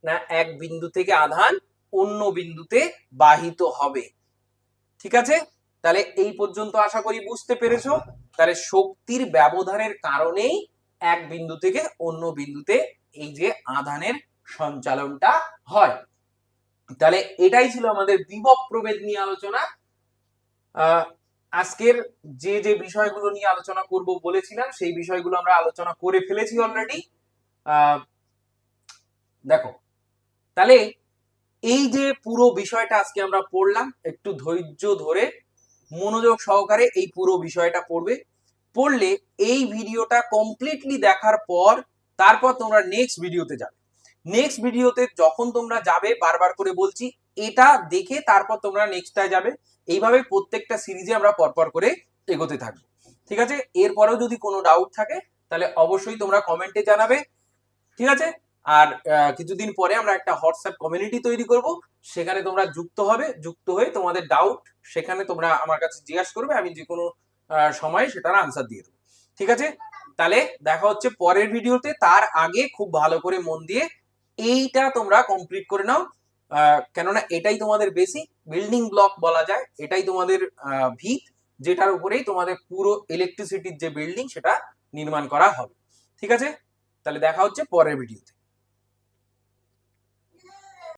না, এক বিন্দু থেকে আধান অন্য বিন্দুতে বাহিত হবে। ঠিক আছে? তাহলে এই পর্যন্ত আশা করি বুঝতে পেরেছো। তাহলে শক্তির ব্যবধানের কারণেই এক বিন্দু থেকে অন্য বিন্দুতে এই যে আধানের সঞ্চালনটা হয়। তাহলে এটাই ছিল আমাদের বিভব প্রভেদ নিয়ে আলোচনা। আজকের যে যে বিষয়গুলো নিয়ে আলোচনা করব বলেছিলাম সেই বিষয়গুলো আমরা আলোচনা করে ফেলেছি অলরেডি। দেখো, তাহলে এই যে পুরো বিষয়টা আজকে আমরা পড়লাম, একটু ধৈর্য ধরে মনোযোগ সহকারে এই পুরো বিষয়টা পড়বে। পড়লে এই ভিডিওটা কমপ্লিটলি দেখার পর তারপর তোমরা নেক্সট ভিডিওতে যাবে। নেক্সট ভিডিওতে যখন তোমরা যাবে, বারবার করে বলছি, এটা দেখে তারপর তোমরা নেক্সটটায় যাবে। এইভাবে প্রত্যেকটা সিরিজে আমরা পরপর করে এগোতে থাকবো। ঠিক আছে? এরপরেও যদি কোনো ডাউট থাকে তাহলে অবশ্যই তোমরা কমেন্টে জানাবে। ঠিক আছে? আর কিছুদিন পরে আমরা একটা হোয়াটসঅ্যাপ কমিউনিটি তৈরি করব, সেখানে তোমরা যুক্ত হবে, যুক্ত হয়ে তোমাদের ডাউট সেখানে তোমরা আমার কাছে জিজ্ঞাসা করবে, আমি যে কোনো সময় সেটার আনসার দিয়ে দেবো। ঠিক আছে? তাহলে দেখা হচ্ছে পরের ভিডিওতে। তার আগে খুব ভালো করে মন দিয়ে এইটা তোমরা কমপ্লিট করে নাও, কেননা এটাই তোমাদের বেসিক বিল্ডিং ব্লক বলা যায়, এটাই তোমাদের ভিত, যেটার উপরেই তোমাদের পুরো ইলেকট্রিসিটির যে বিল্ডিং সেটা নির্মাণ করা হবে। ঠিক আছে? তাহলে দেখা হচ্ছে পরের ভিডিওতে।